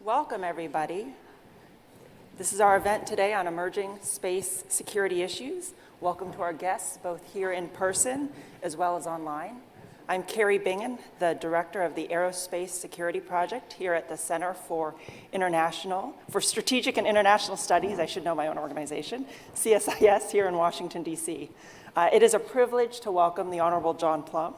Welcome, everybody. This is our event today on emerging space security issues. Welcome to our guests, both here in person as well as online. I'm Carrie Bingen, the director of the Aerospace Security Project here at the Center for Strategic and International Studies, I should know my own organization, CSIS here in Washington, D.C. It is a privilege to welcome the Honorable John Plumb,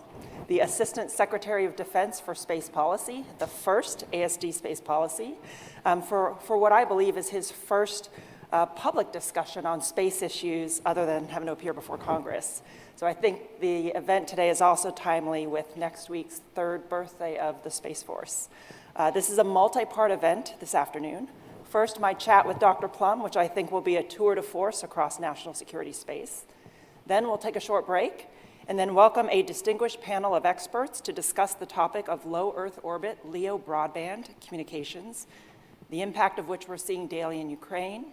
the Assistant Secretary of Defense for Space Policy, the first ASD space policy, for what I believe is his first public discussion on space issues other than having to appear before Congress. So I think the event today is also timely with next week's third birthday of the Space Force. This is a multi-part event this afternoon. First, my chat with Dr. Plumb, which I think will be a tour de force across national security space. Then we'll take a short break and then welcome a distinguished panel of experts to discuss the topic of low Earth orbit LEO broadband communications, the impact of which we're seeing daily in Ukraine,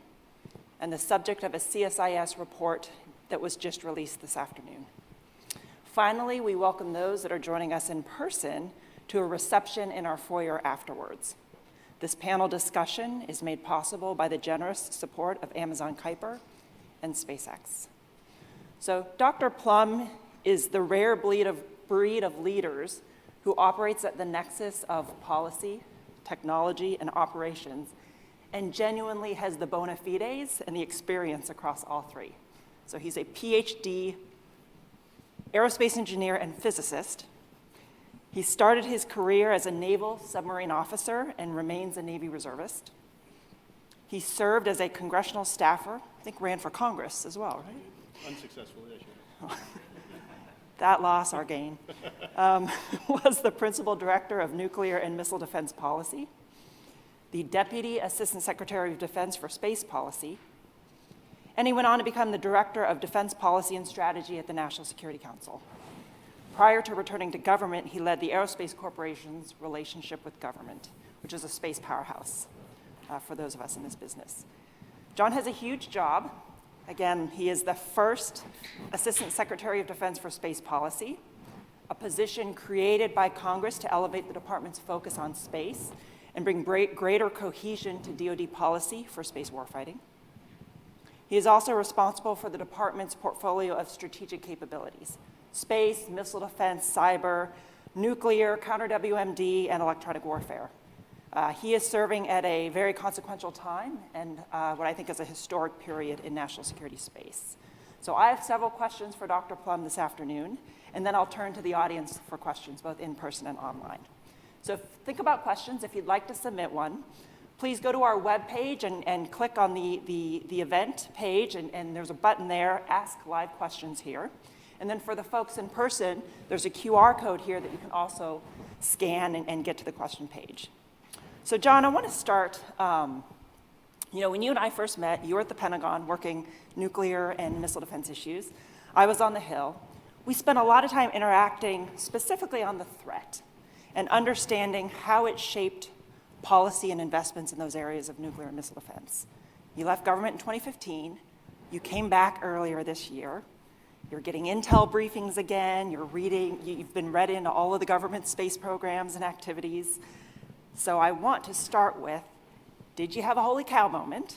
and the subject of a CSIS report that was just released this afternoon. Finally, we welcome those that are joining us in person to a reception in our foyer afterwards. This panel discussion is made possible by the generous support of Amazon Kuiper and SpaceX. So Dr. Plumb is the rare breed of leaders who operates at the nexus of policy, technology, and operations, and genuinely has the bona fides and the experience across all three. So he's a PhD aerospace engineer and physicist. He started his career as a naval submarine officer and remains a Navy reservist. He served as a congressional staffer, I think ran for Congress as well, right? Unsuccessfully, I should. That loss, our gain. Was the principal director of nuclear and missile defense policy, the deputy assistant secretary of defense for space policy, and he went on to become the director of defense policy and strategy at the National Security Council. Prior to returning to government, he led the Aerospace Corporation's relationship with government, which is a space powerhouse for those of us in this business. John has a huge job. Again, he is the first Assistant Secretary of Defense for Space Policy, a position created by Congress to elevate the department's focus on space and bring greater cohesion to DoD policy for space warfighting. He is also responsible for the department's portfolio of strategic capabilities: space, missile defense, cyber, nuclear, counter-WMD, and electronic warfare. He is serving at a very consequential time and what I think is a historic period in national security space. So I have several questions for Dr. Plumb this afternoon, and then I'll turn to the audience for questions, both in person and online. So think about questions. If you'd like to submit one, please go to our webpage and click on the event page, and there's a button there, Ask Live Questions here. And then for the folks in person, there's a QR code here that you can also scan and get to the question page. So John, I want to start, when you and I first met, you were at the Pentagon working nuclear and missile defense issues. I was on the Hill. We spent a lot of time interacting specifically on the threat and understanding how it shaped policy and investments in those areas of nuclear and missile defense. You left government in 2015. You came back earlier this year. You're getting intel briefings again. You've been read into all of the government space programs and activities. So I want to start with, did you have a holy cow moment?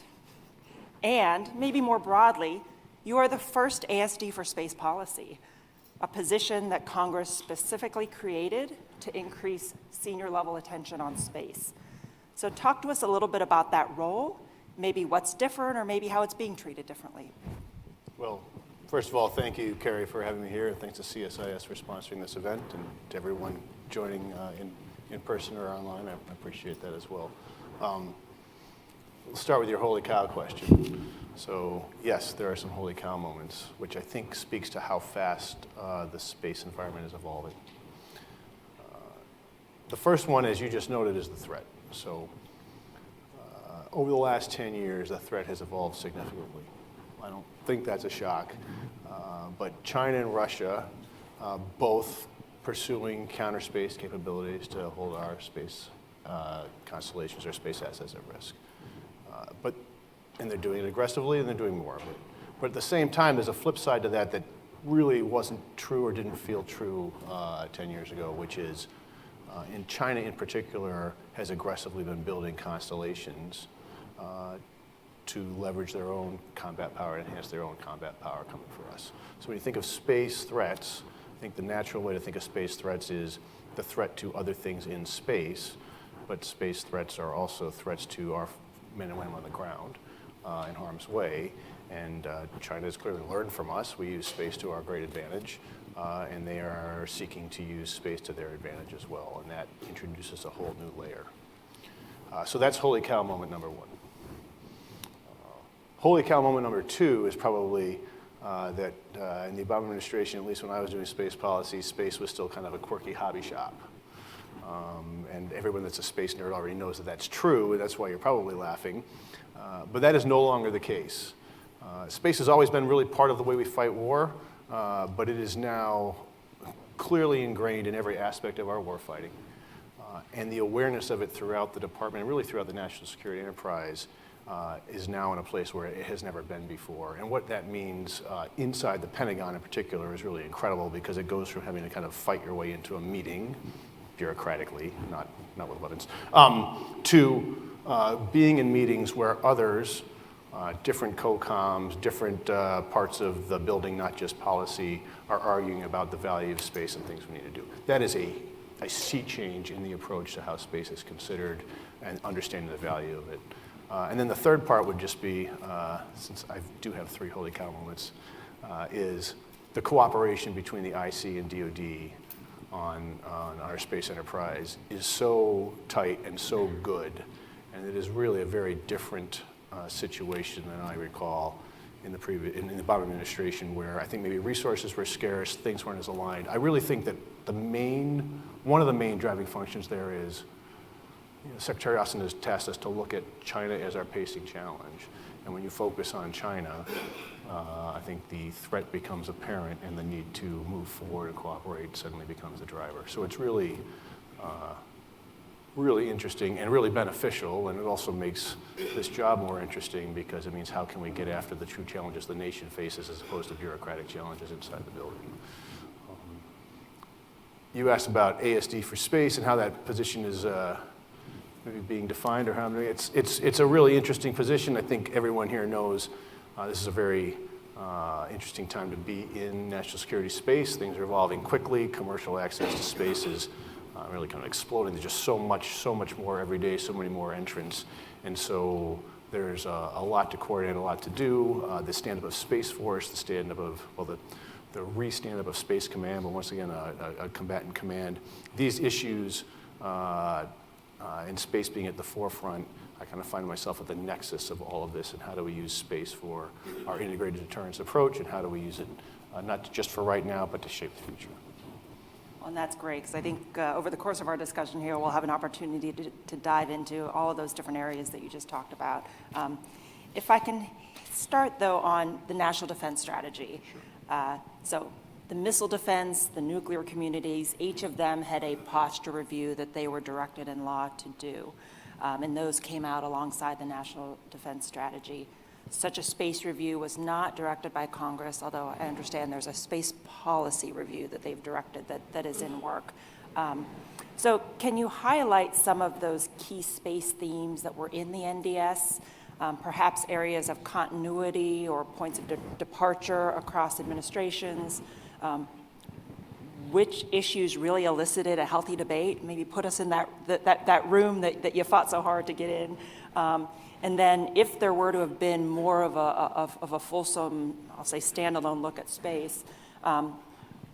And maybe more broadly, you are the first ASD for space policy, a position that Congress specifically created to increase senior level attention on space. So talk to us a little bit about that role, maybe what's different or maybe how it's being treated differently. Well, first of all, thank you, Carrie, for having me here. Thanks to CSIS for sponsoring this event and to everyone joining in person or online. I appreciate that as well. We'll start with your holy cow question. So yes, there are some holy cow moments, which I think speaks to how fast the space environment is evolving. The first one, as you just noted, is the threat. So over the last 10 years, the threat has evolved significantly. I don't think that's a shock, but China and Russia both pursuing counter-space capabilities to hold our space constellations or space assets at risk. And they're doing it aggressively, and they're doing more of it. But at the same time, there's a flip side to that that really wasn't true or didn't feel true 10 years ago, which is And China in particular has aggressively been building constellations to leverage their own combat power and enhance their own combat power coming for us. So when you think of space threats, I think the natural way to think of space threats is the threat to other things in space, but space threats are also threats to our men and women on the ground in harm's way. And China has clearly learned from us. We use space to our great advantage, and they are seeking to use space to their advantage as well, and that introduces a whole new layer. So that's holy cow moment number one. Holy cow moment number two is probably that in the Obama administration, at least when I was doing space policy, space was still kind of a quirky hobby shop. And everyone that's a space nerd already knows that that's true, and that's why you're probably laughing. But that is no longer the case. Space has always been really part of the way we fight war, but it is now clearly ingrained in every aspect of our warfighting. And the awareness of it throughout the department, and really throughout the national security enterprise, is now in a place where it has never been before. And what that means inside the Pentagon in particular is really incredible, because it goes from having to kind of fight your way into a meeting, bureaucratically, not with weapons, to being in meetings where others, different COCOMs, different parts of the building, not just policy, are arguing about the value of space and things we need to do. That is a sea change in the approach to how space is considered and understanding the value of it. And then the third part would just be, since I do have three holy cow moments, is the cooperation between the IC and DoD on our space enterprise is so tight and so good, and it is really a very different situation than I recall in the Obama administration, where I think maybe resources were scarce, things weren't as aligned. I really think that one of the main driving functions there is, Secretary Austin has tasked us to look at China as our pacing challenge. And when you focus on China, I think the threat becomes apparent, and the need to move forward and cooperate suddenly becomes the driver. So it's really, really interesting and really beneficial, and it also makes this job more interesting, because it means how can we get after the true challenges the nation faces as opposed to bureaucratic challenges inside the building. You asked about ASD for space and how that position is maybe being defined, or how it's a really interesting position. I think everyone here knows this is a very interesting time to be in national security space. Things are evolving quickly. Commercial access to space is really kind of exploding. There's just so much more every day, so many more entrants. And so there's a lot to coordinate, a lot to do. The stand-up of Space Force, the stand-up of, well, the re-stand-up of Space Command, but once again, a combatant command. These issues in space being at the forefront, I kind of find myself at the nexus of all of this, and how do we use space for our integrated deterrence approach, and how do we use it not just for right now, but to shape the future. Well, and that's great, because I think over the course of our discussion here, we'll have an opportunity to dive into all of those different areas that you just talked about. If I can start, though, on the National Defense Strategy. Sure. So the missile defense, the nuclear communities, each of them had a posture review that they were directed in law to do. And those came out alongside the National Defense Strategy. Such a space review was not directed by Congress, although I understand there's a space policy review that they've directed that is in work. So can you highlight some of those key space themes that were in the NDS, perhaps areas of continuity or points of departure across administrations? Which issues really elicited a healthy debate? Maybe put us in that room that you fought so hard to get in. And then if there were to have been more of a fulsome, I'll say, standalone look at space,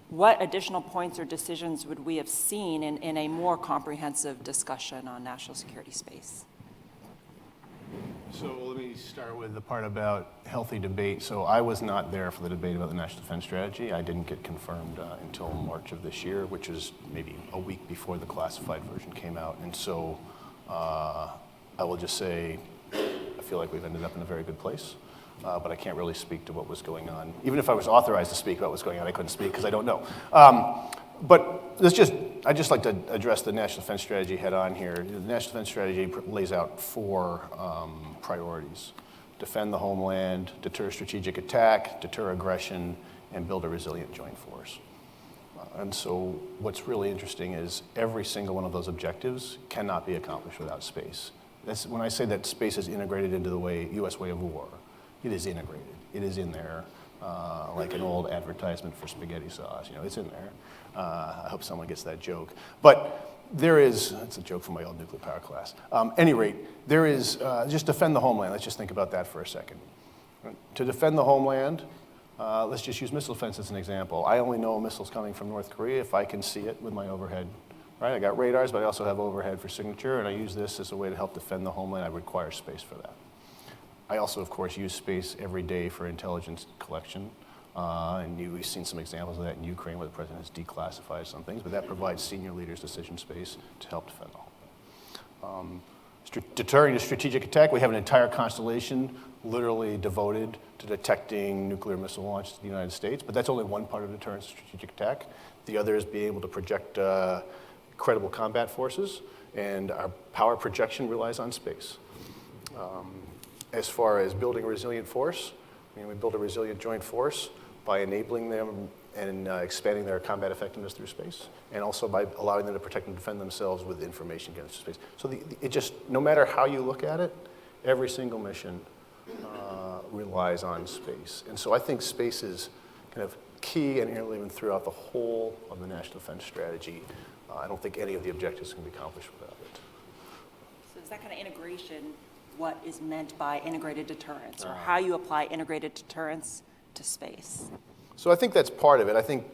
what additional points or decisions would we have seen in a more comprehensive discussion on national security space? So let me start with the part about healthy debate. So I was not there for the debate about the National Defense Strategy. I didn't get confirmed until March of this year, which is maybe a week before the classified version came out. And so I will just say, I feel like we've ended up in a very good place, but I can't really speak to what was going on. Even if I was authorized to speak about what's going on, I couldn't speak because I don't know. But I'd just like to address the National Defense Strategy head on here. The National Defense Strategy lays out 4 priorities: defend the homeland, deter strategic attack, deter aggression, and build a resilient joint force. And so what's really interesting is every single one of those objectives cannot be accomplished without space. When I say that space is integrated into the U.S. way of war, it is integrated. It is in there, like an old advertisement for spaghetti sauce. It's in there. I hope someone gets that joke. But that's a joke from my old nuclear power class. Any rate, there is, just defend the homeland. Let's just think about that for a second. To defend the homeland, let's just use missile defense as an example. I only know missiles coming from North Korea if I can see it with my overhead. Right? I got radars, but I also have overhead for signature, and I use this as a way to help defend the homeland. I require space for that. I also, of course, use space every day for intelligence collection. And we've seen some examples of that in Ukraine where the president has declassified some things, but that provides senior leaders decision space to help defend the homeland. Deterring a strategic attack, we have an entire constellation literally devoted to detecting nuclear missile launches to the United States, but that's only one part of deterrence strategic attack. The other is being able to project credible combat forces, and our power projection relies on space. As far as building a resilient force, we build a resilient joint force by enabling them and expanding their combat effectiveness through space, and also by allowing them to protect and defend themselves with information against space. So it just, no matter how you look at it, every single mission relies on space. And so I think space is kind of key and interwoven throughout the whole of the national defense strategy. I don't think any of the objectives can be accomplished without it. So is that kind of integration what is meant by integrated deterrence, or how you apply integrated deterrence to space? So I think that's part of it. I think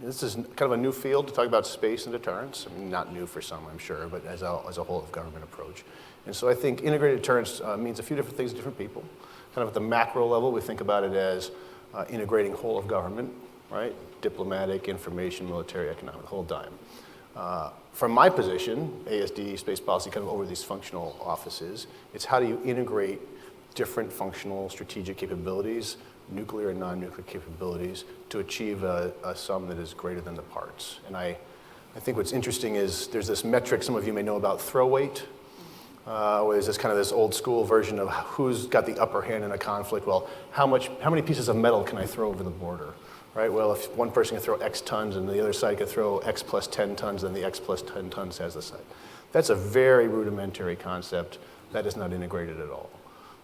this is kind of a new field to talk about space and deterrence. I mean, not new for some, I'm sure, but as a whole of government approach. And so I think integrated deterrence means a few different things to different people. Kind of at the macro level, we think about it as integrating whole of government, right? Diplomatic, information, military, economic, the whole dime. From my position, ASD, space policy, kind of over these functional offices, it's how do you integrate different functional strategic capabilities, nuclear and non-nuclear capabilities, to achieve a sum that is greater than the parts. And I think what's interesting is there's this metric some of you may know about throw weight, where there's this old school version of who's got the upper hand in a conflict. Well, how many pieces of metal can I throw over the border? Right? Well, if one person can throw X tons and the other side can throw X plus 10 tons, then the X plus 10 tons has the side. That's a very rudimentary concept that is not integrated at all.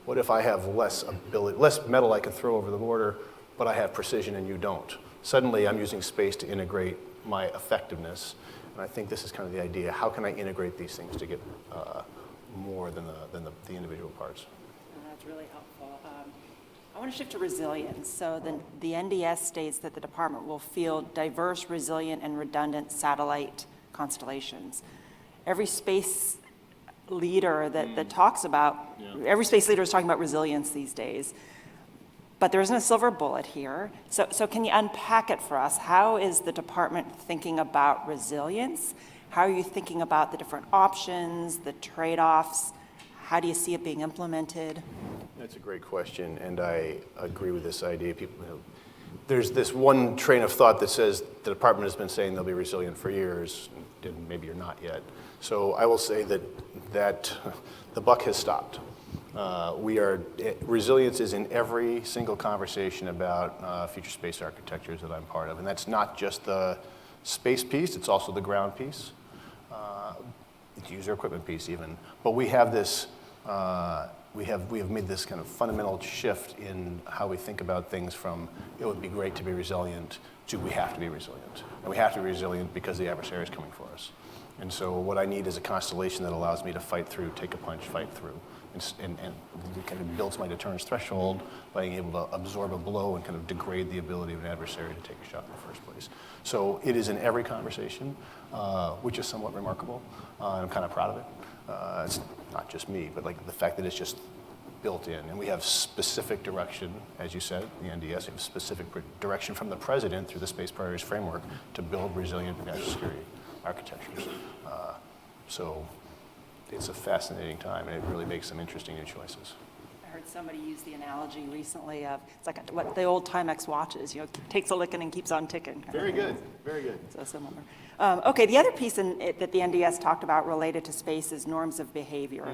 What if I have less metal I can throw over the border, but I have precision and you don't? Suddenly I'm using space to integrate my effectiveness, and I think this is kind of the idea. How can I integrate these things to get more than the individual parts? That's really helpful. I want to shift to resilience. So the NDS states that the department will field diverse, resilient, and redundant satellite constellations. Every space leader that talks about, every space leader is talking about resilience these days. But there isn't a silver bullet here. So can you unpack it for us? How is the department thinking about resilience? How are you thinking about the different options, the trade-offs? How do you see it being implemented? That's a great question, and I agree with this idea. There's this one train of thought that says the department has been saying they'll be resilient for years, and maybe you're not yet. So I will say that the buck has stopped. Resilience is in every single conversation about future space architectures that I'm part of, and that's not just the space piece, it's also the ground piece. It's user equipment piece even. But we have this, we have made this kind of fundamental shift in how we think about things from it would be great to be resilient to we have to be resilient. And we have to be resilient because the adversary is coming for us. And so what I need is a constellation that allows me to fight through, take a punch, fight through. And it kind of builds my deterrence threshold by being able to absorb a blow and kind of degrade the ability of an adversary to take a shot in the first place. So it is in every conversation, which is somewhat remarkable. I'm kind of proud of it. It's not just me, but like the fact that it's just built in. And we have specific direction, as you said, the NDS, we have specific direction from the president through the Space Priorities Framework to build resilient national security architectures. So it's a fascinating time, and it really makes some interesting new choices. All heard somebody use the analogy recently of, it's like what the old Timex watches, takes a licking and keeps on ticking. Very good, very good. So similar. Okay, the other piece that the NDS talked about related to space is norms of behavior.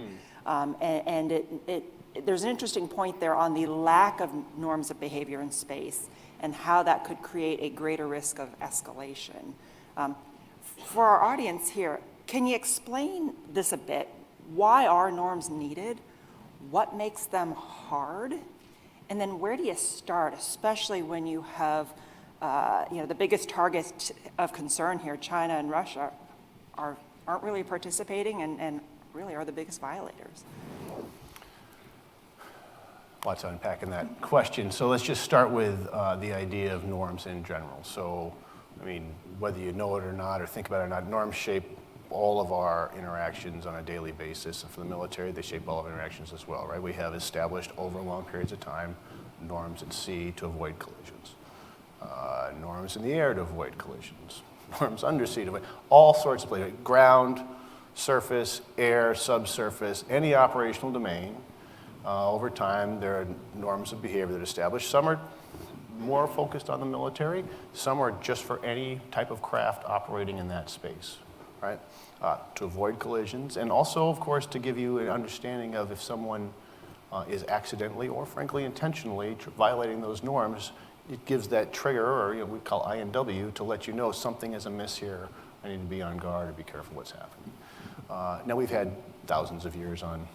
There's an interesting point there on the lack of norms of behavior in space and how that could create a greater risk of escalation. For our audience here, can you explain this a bit? Why are norms needed? What makes them hard? And then where do you start, especially when you have the biggest targets of concern here, China and Russia, aren't really participating and really are the biggest violators? Lots to unpack in that question. So let's just start with the idea of norms in general. So, I mean, whether you know it or not or think about it or not, norms shape all of our interactions on a daily basis. And for the military, they shape all of our interactions as well, right? We have established over long periods of time norms at sea to avoid collisions, norms in the air to avoid collisions, norms undersea to avoid, all sorts of places, ground, surface, air, subsurface, any operational domain. Over time, there are norms of behavior that are established. Some are more focused on the military. Some are just for any type of craft operating in that space, right? To avoid collisions, and also, of course, to give you an understanding of if someone is accidentally or, frankly, intentionally violating those norms. It gives that trigger, or we call INW, to let you know something is amiss here. I need to be on guard or be careful what's happening. Now, we've had thousands of years on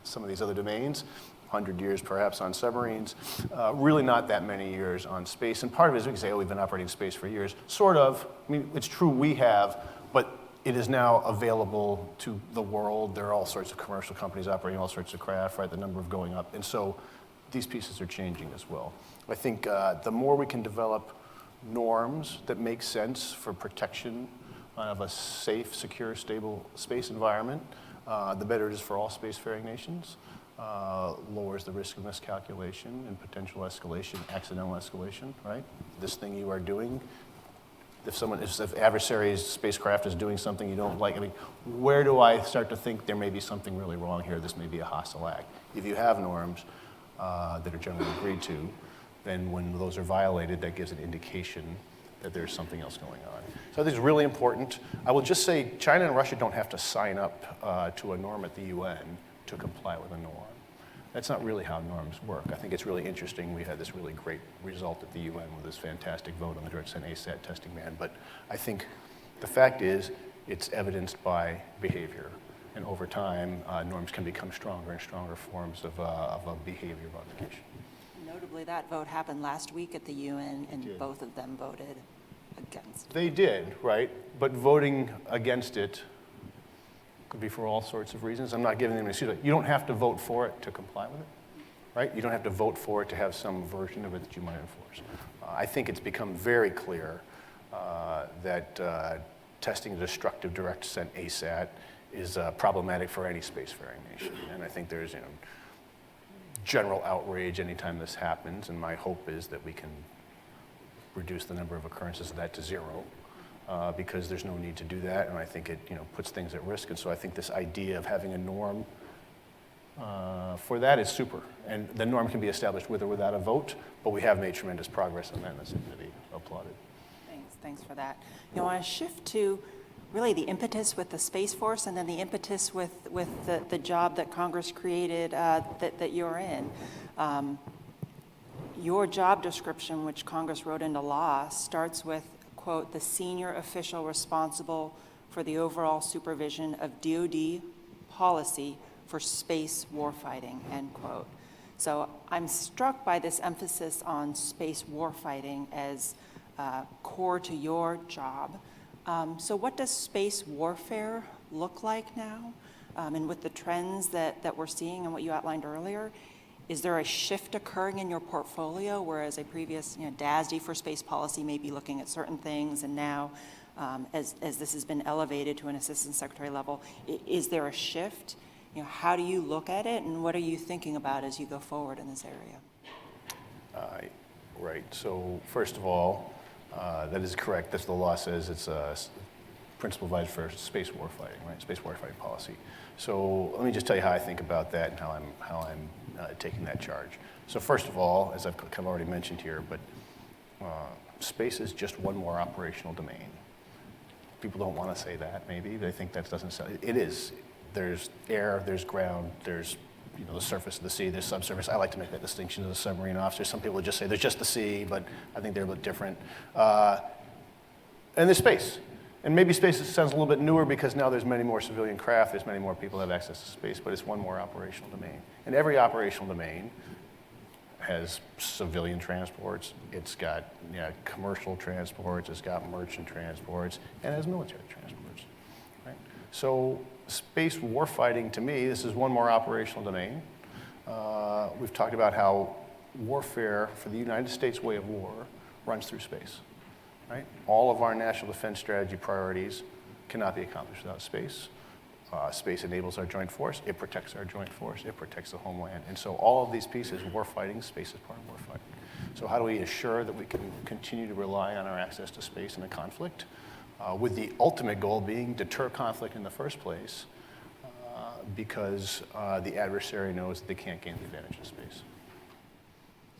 some of these other domains, 100 years perhaps on submarines, really not that many years on space. And part of it is we can say, oh, we've been operating in space for years. Sort of. I mean, it's true we have, but it is now available to the world. There are all sorts of commercial companies operating all sorts of craft, right? The number of going up. And so these pieces are changing as well. I think the more we can develop norms that make sense for protection of a safe, secure, stable space environment, the better it is for all spacefaring nations. Lowers the risk of miscalculation and potential escalation, accidental escalation, right? This thing you are doing, if adversary's spacecraft is doing something you don't like, I mean, where do I start to think there may be something really wrong here? This may be a hostile act. If you have norms that are generally agreed to, then when those are violated, that gives an indication that there's something else going on. So I think it's really important. I will just say China and Russia don't have to sign up to a norm at the UN to comply with a norm. That's not really how norms work. I think it's really interesting. We had this really great result at the UN with this fantastic vote on the direct send ASAT testing ban. But I think the fact is it's evidenced by behavior. And over time, norms can become stronger and stronger forms of a behavior modification. Notably, that vote happened last week at the UN, and both of them voted against. They did, right? But voting against it could be for all sorts of reasons. I'm not giving them an excuse. You don't have to vote for it to comply with it, right? You don't have to vote for it to have some version of it that you might enforce. I think it's become very clear that testing a destructive direct sent ASAT is problematic for any spacefaring nation. And I think there's general outrage anytime this happens, and my hope is that we can reduce the number of occurrences of that to zero. Because there's no need to do that, and I think it puts things at risk. And so I think this idea of having a norm for that is super. And the norm can be established with or without a vote, but we have made tremendous progress on that, and that's something to be applauded. Thanks for that. I want to shift to really the impetus with the Space Force, and then the impetus with the job that Congress created that you're in. Your job description, which Congress wrote into law, starts with, quote, the senior official responsible for the overall supervision of DoD policy for space warfighting, end quote. So I'm struck by this emphasis on space warfighting as core to your job. So what does space warfare look like now? And with the trends that we're seeing and what you outlined earlier, is there a shift occurring in your portfolio, whereas a previous DASD for space policy may be looking at certain things, and now as this has been elevated to an assistant secretary level, is there a shift? How do you look at it, and what are you thinking about as you go forward in this area? Right. So first of all, that is correct. That's what the law says. It's a principal advisor for space warfighting, right? Space warfighting policy. So let me just tell you how I think about that and how I'm taking that charge. So first of all, as I've kind of already mentioned here, but space is just one more operational domain. People don't want to say that, maybe. They think that doesn't sound, it is. There's air, there's ground, there's the surface of the sea, there's subsurface. I like to make that distinction as a submarine officer. Some people would just say there's just the sea, but I think they're a little different. And there's space. And maybe space sounds a little bit newer because now there's many more civilian craft, there's many more people that have access to space, but it's one more operational domain. And every operational domain has civilian transports, it's got commercial transports, it's got merchant transports, and it has military transports. Right? So space warfighting, to me, this is one more operational domain. We've talked about how warfare for the United States way of war runs through space. Right? All of our national defense strategy priorities cannot be accomplished without space. Space enables our joint force, it protects our joint force, it protects the homeland. And so all of these pieces, warfighting, space is part of warfighting. So how do we assure that we can continue to rely on our access to space in a conflict, with the ultimate goal being deter conflict in the first place, because the adversary knows that they can't gain the advantage of space.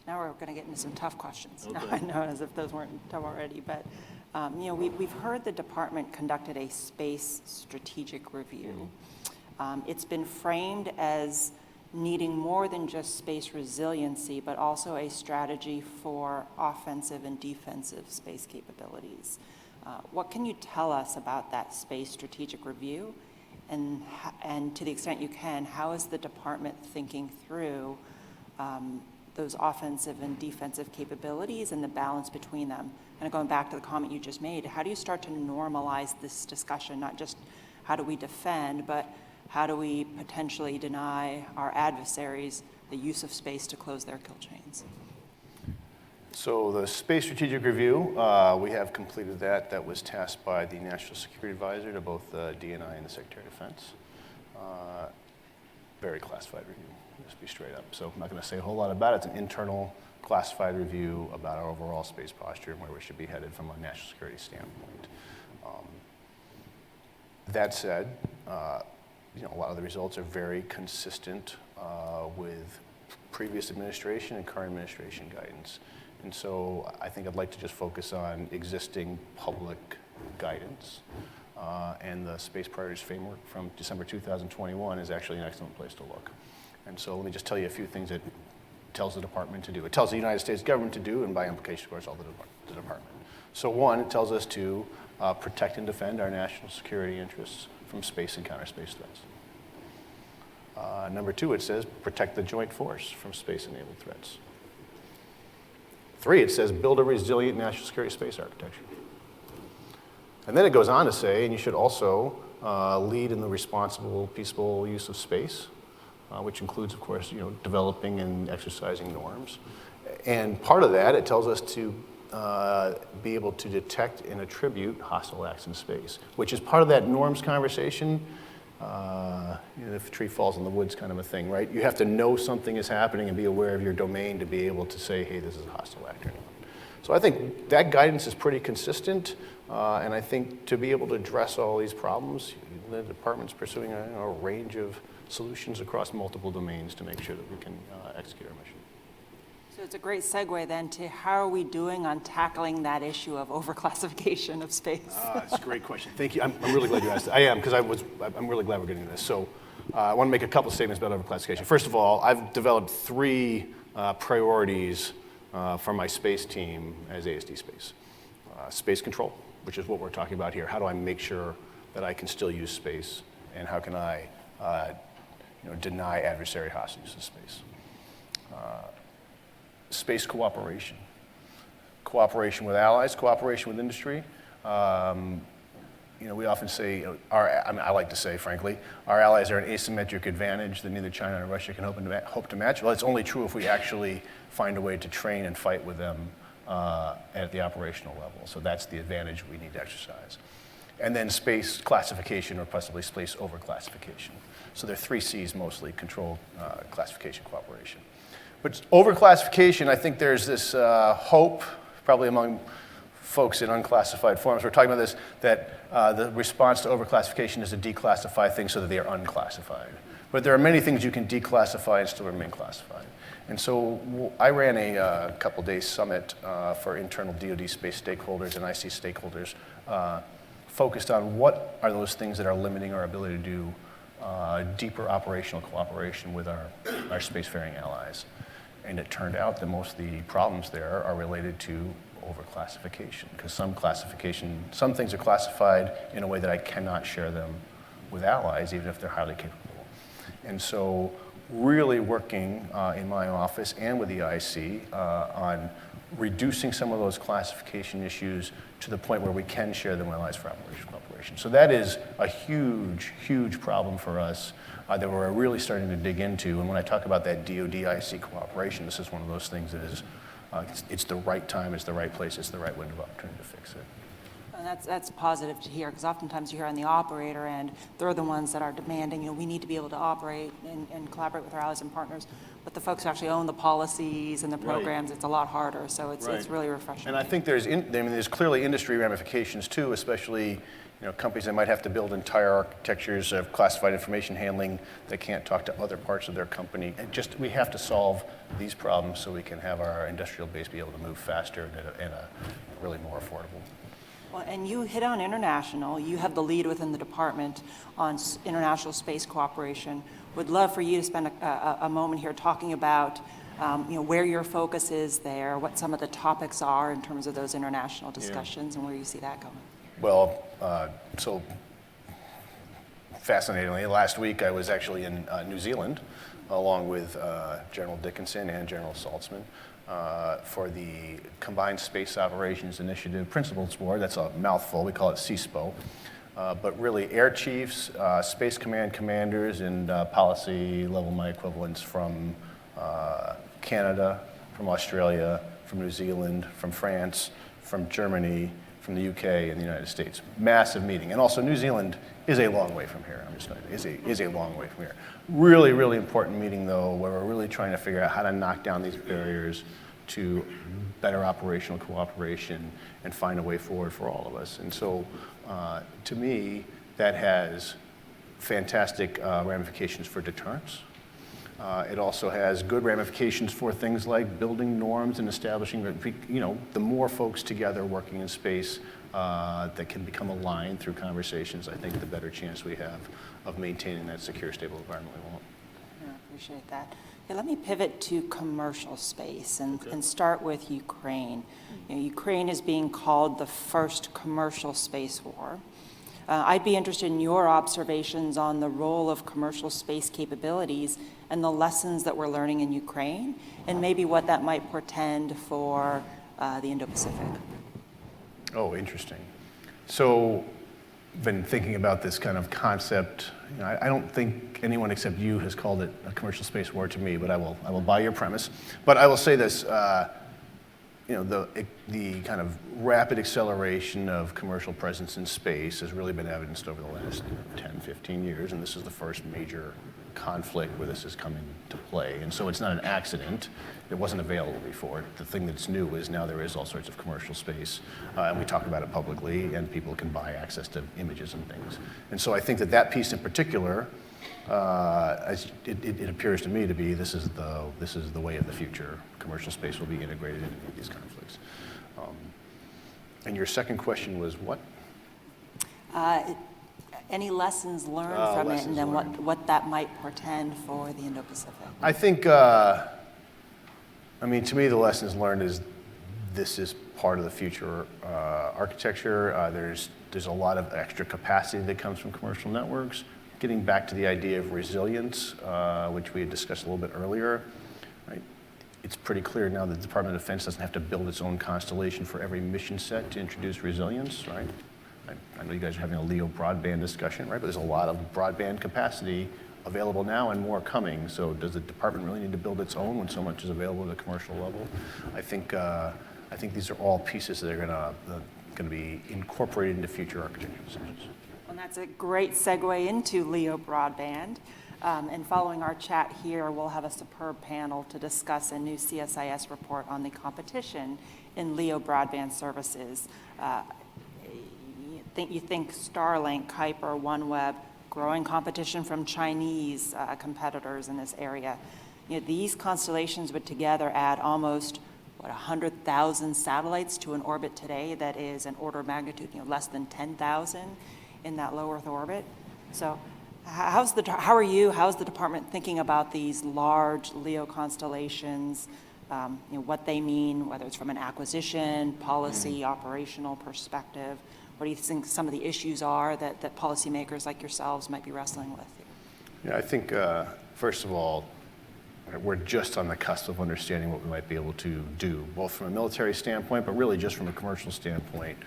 Now we're going to get into some tough questions. Okay. I know, as if those weren't tough already, but we've heard the department conducted a space strategic review. It's been framed as needing more than just space resiliency, but also a strategy for offensive and defensive space capabilities. What can you tell us about that space strategic review? And to the extent you can, how is the department thinking through those offensive and defensive capabilities and the balance between them? And going back to the comment you just made, how do you start to normalize this discussion, not just how do we defend, but how do we potentially deny our adversaries the use of space to close their kill chains? So the Space Strategic Review, we have completed that. That was tasked by the National Security Advisor to both the DNI and the Secretary of Defense. Very classified review, just be straight up. So I'm not going to say a whole lot about it. It's an internal classified review about our overall space posture and where we should be headed from a national security standpoint. That said, a lot of the results are very consistent with previous administration and current administration guidance. And so I think I'd like to just focus on existing public guidance. And the Space Priorities Framework from December 2021 is actually an excellent place to look. And so let me just tell you a few things that it tells the department to do. It tells the United States government to do, and by implication, of course, all the department. So one, it tells us to protect and defend our national security interests from space and counter-space threats. Number two, it says protect the joint force from space-enabled threats. Three, it says build a resilient national security space architecture. And then it goes on to say, and you should also lead in the responsible, peaceful use of space, which includes, of course, developing and exercising norms. And part of that, it tells us to be able to detect and attribute hostile acts in space, which is part of that norms conversation. If a tree falls in the woods kind of a thing, right? You have to know something is happening and be aware of your domain to be able to say, hey, this is a hostile act or not. So I think that guidance is pretty consistent, and I think to be able to address all these problems, the department's pursuing a range of solutions across multiple domains to make sure that we can execute our mission. So it's a great segue then to how are we doing on tackling that issue of overclassification of space? That's a great question. Thank you. I'm really glad you asked that. I am, because I'm really glad we're getting to this. So I want to make a couple statements about overclassification. First of all, I've developed three priorities for my space team as ASD Space. Space control, which is what we're talking about here. How do I make sure that I can still use space, and how can I deny adversary hostile use of space? Space cooperation. Cooperation with allies, cooperation with industry. We often say, I like to say, frankly, our allies are an asymmetric advantage that neither China nor Russia can hope to match. Well, it's only true if we actually find a way to train and fight with them at the operational level. So that's the advantage we need to exercise. And then space classification, or possibly space overclassification. So there are three C's mostly: control, classification, cooperation. But overclassification, I think there's this hope, probably among folks in unclassified forms, we're talking about this, that the response to overclassification is to declassify things so that they are unclassified. But there are many things you can declassify and still remain classified. And so I ran a couple-day summit for internal DoD space stakeholders and IC stakeholders focused on what are those things that are limiting our ability to do deeper operational cooperation with our spacefaring allies. And it turned out that most of the problems there are related to overclassification, because some things are classified in a way that I cannot share them with allies, even if they're highly capable. And so really working in my office and with the IC on reducing some of those classification issues to the point where we can share them with allies for operational cooperation. So that is a huge, huge problem for us that we're really starting to dig into. And when I talk about that DoD-IC cooperation, this is one of those things that is, it's the right time, it's the right place, it's the right window of opportunity to fix it. And that's positive to hear, because oftentimes you hear on the operator end, they're the ones that are demanding, we need to be able to operate and collaborate with our allies and partners. But the folks who actually own the policies and the programs, it's a lot harder. So it's really refreshing. And I think there's clearly industry ramifications too, especially companies that might have to build entire architectures of classified information handling that can't talk to other parts of their company. And we have to solve these problems so we can have our industrial base be able to move faster and really more affordable. Well, and you hit on international. You have the lead within the department on international space cooperation. Would love for you to spend a moment here talking about where your focus is there, what some of the topics are in terms of those international discussions, and where you see that going. Well, so fascinatingly, last week I was actually in New Zealand along with General Dickinson and General Saltzman for the Combined Space Operations Initiative Principles Board. That's a mouthful, we call it CSPO. But really air chiefs, space command commanders, and policy level my equivalents from Canada, from Australia, from New Zealand, from France, from Germany, from the UK and the United States. Massive meeting. And also New Zealand is a long way from here. I'm just going to, is a long way from here. Really, really important meeting though, where we're really trying to figure out how to knock down these barriers to better operational cooperation and find a way forward for all of us. And so to me, that has fantastic ramifications for deterrence. It also has good ramifications for things like building norms and establishing, the more folks together working in space that can become aligned through conversations, I think the better chance we have of maintaining that secure, stable environment we want. Yeah, I appreciate that. Yeah, let me pivot to commercial space and start with Ukraine. Ukraine is being called the first commercial space war. I'd be interested in your observations on the role of commercial space capabilities and the lessons that we're learning in Ukraine, and maybe what that might portend for the Indo-Pacific. Oh, interesting. So, been thinking about this kind of concept. I don't think anyone except you has called it a commercial space war to me, but I will buy your premise. But I will say this. The kind of rapid acceleration of commercial presence in space has really been evidenced over the last 10, 15 years, and this is the first major conflict where this has come into play. And so it's not an accident. It wasn't available before. The thing that's new is now there is all sorts of commercial space, and we talk about it publicly, and people can buy access to images and things. And so I think that piece in particular, as it appears to me to be, this is the way of the future. Commercial space will be integrated into these conflicts. And your second question was what? Any lessons learned from it, and then what that might portend for the Indo-Pacific? I think, to me, the lessons learned is this is part of the future architecture. There's a lot of extra capacity that comes from commercial networks. Getting back to the idea of resilience, which we had discussed a little bit earlier, right? It's pretty clear now that the Department of Defense doesn't have to build its own constellation for every mission set to introduce resilience, right? I know you guys are having a LEO broadband discussion, right? But there's a lot of broadband capacity available now and more coming. So does the department really need to build its own when so much is available at the commercial level? I think these are all pieces that are going to be incorporated into future architecture decisions. And that's a great segue into LEO broadband. And following our chat here, we'll have a superb panel to discuss a new CSIS report on the competition in LEO broadband services. You think Starlink, Kuiper, OneWeb, growing competition from Chinese competitors in this area. These constellations would together add almost, 100,000 satellites to an orbit today that is an order of magnitude, less than 10,000 in that low Earth orbit. So how's the department thinking about these large LEO constellations, what they mean, whether it's from an acquisition, policy, operational perspective? What do you think some of the issues are that policymakers like yourselves might be wrestling with? Yeah, I think, first of all, we're just on the cusp of understanding what we might be able to do, both from a military standpoint, but really just from a commercial standpoint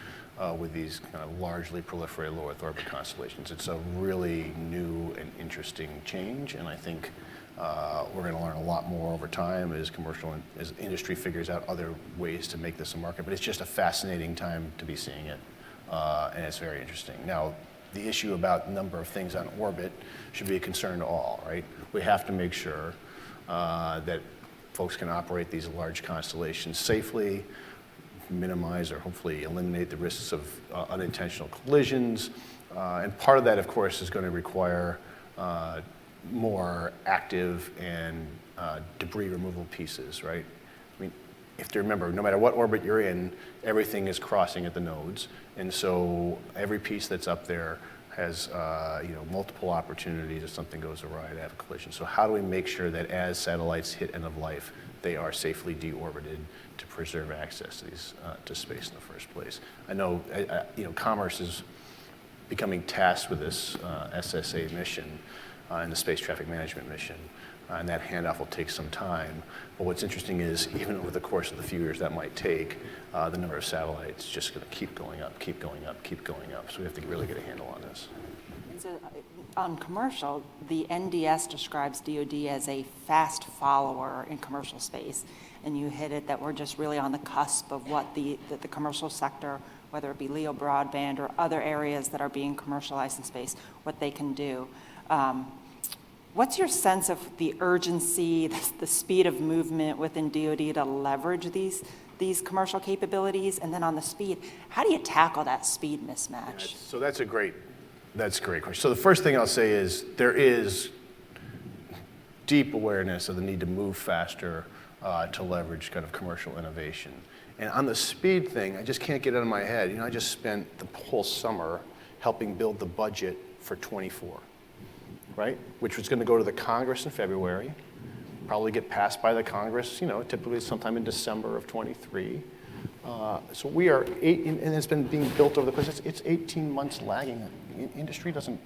with these kind of largely proliferated low Earth orbit constellations. It's a really new and interesting change, and I think we're going to learn a lot more over time as industry figures out other ways to make this a market. But it's just a fascinating time to be seeing it, and it's very interesting. Now, the issue about number of things on orbit should be a concern to all, right? We have to make sure that folks can operate these large constellations safely, minimize or hopefully eliminate the risks of unintentional collisions. And part of that, of course, is going to require more active and debris removal pieces, right? I mean, if you remember, no matter what orbit you're in, everything is crossing at the nodes. And so every piece that's up there has multiple opportunities if something goes awry to have a collision. So how do we make sure that as satellites hit end of life, they are safely deorbited to preserve access to these to space in the first place? I know Commerce is becoming tasked with this SSA mission and the Space Traffic Management mission, and that handoff will take some time. But what's interesting is even over the course of the few years that might take, the number of satellites is just going to keep going up, keep going up, keep going up. So we have to really get a handle on this. And so on commercial, the NDS describes DoD as a fast follower in commercial space. And you hit it that we're just really on the cusp of what the commercial sector, whether it be LEO broadband or other areas that are being commercialized in space, what they can do. What's your sense of the urgency, the speed of movement within DoD to leverage these commercial capabilities? And then on the speed, how do you tackle that speed mismatch? Yeah, so that's a great question. So the first thing I'll say is there is deep awareness of the need to move faster to leverage kind of commercial innovation. And on the speed thing, I just can't get it out of my head. I just spent the whole summer helping build the budget for 24. Right? Which was going to go to the Congress in February, probably get passed by the Congress, typically sometime in December of 23. So we are, and it's been being built over the course, it's 18 months lagging. Industry doesn't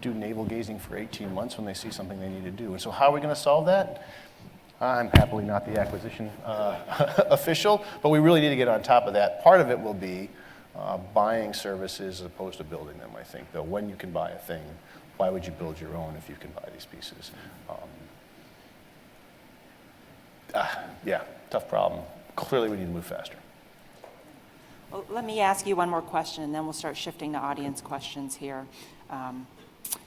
do navel gazing for 18 months when they see something they need to do. And so how are we going to solve that? I'm happily not the acquisition official, but we really need to get on top of that. Part of it will be buying services as opposed to building them, I think, though. When you can buy a thing, why would you build your own if you can buy these pieces? Yeah, tough problem. Clearly, we need to move faster. Well, let me ask you one more question, and then we'll start shifting to audience questions here.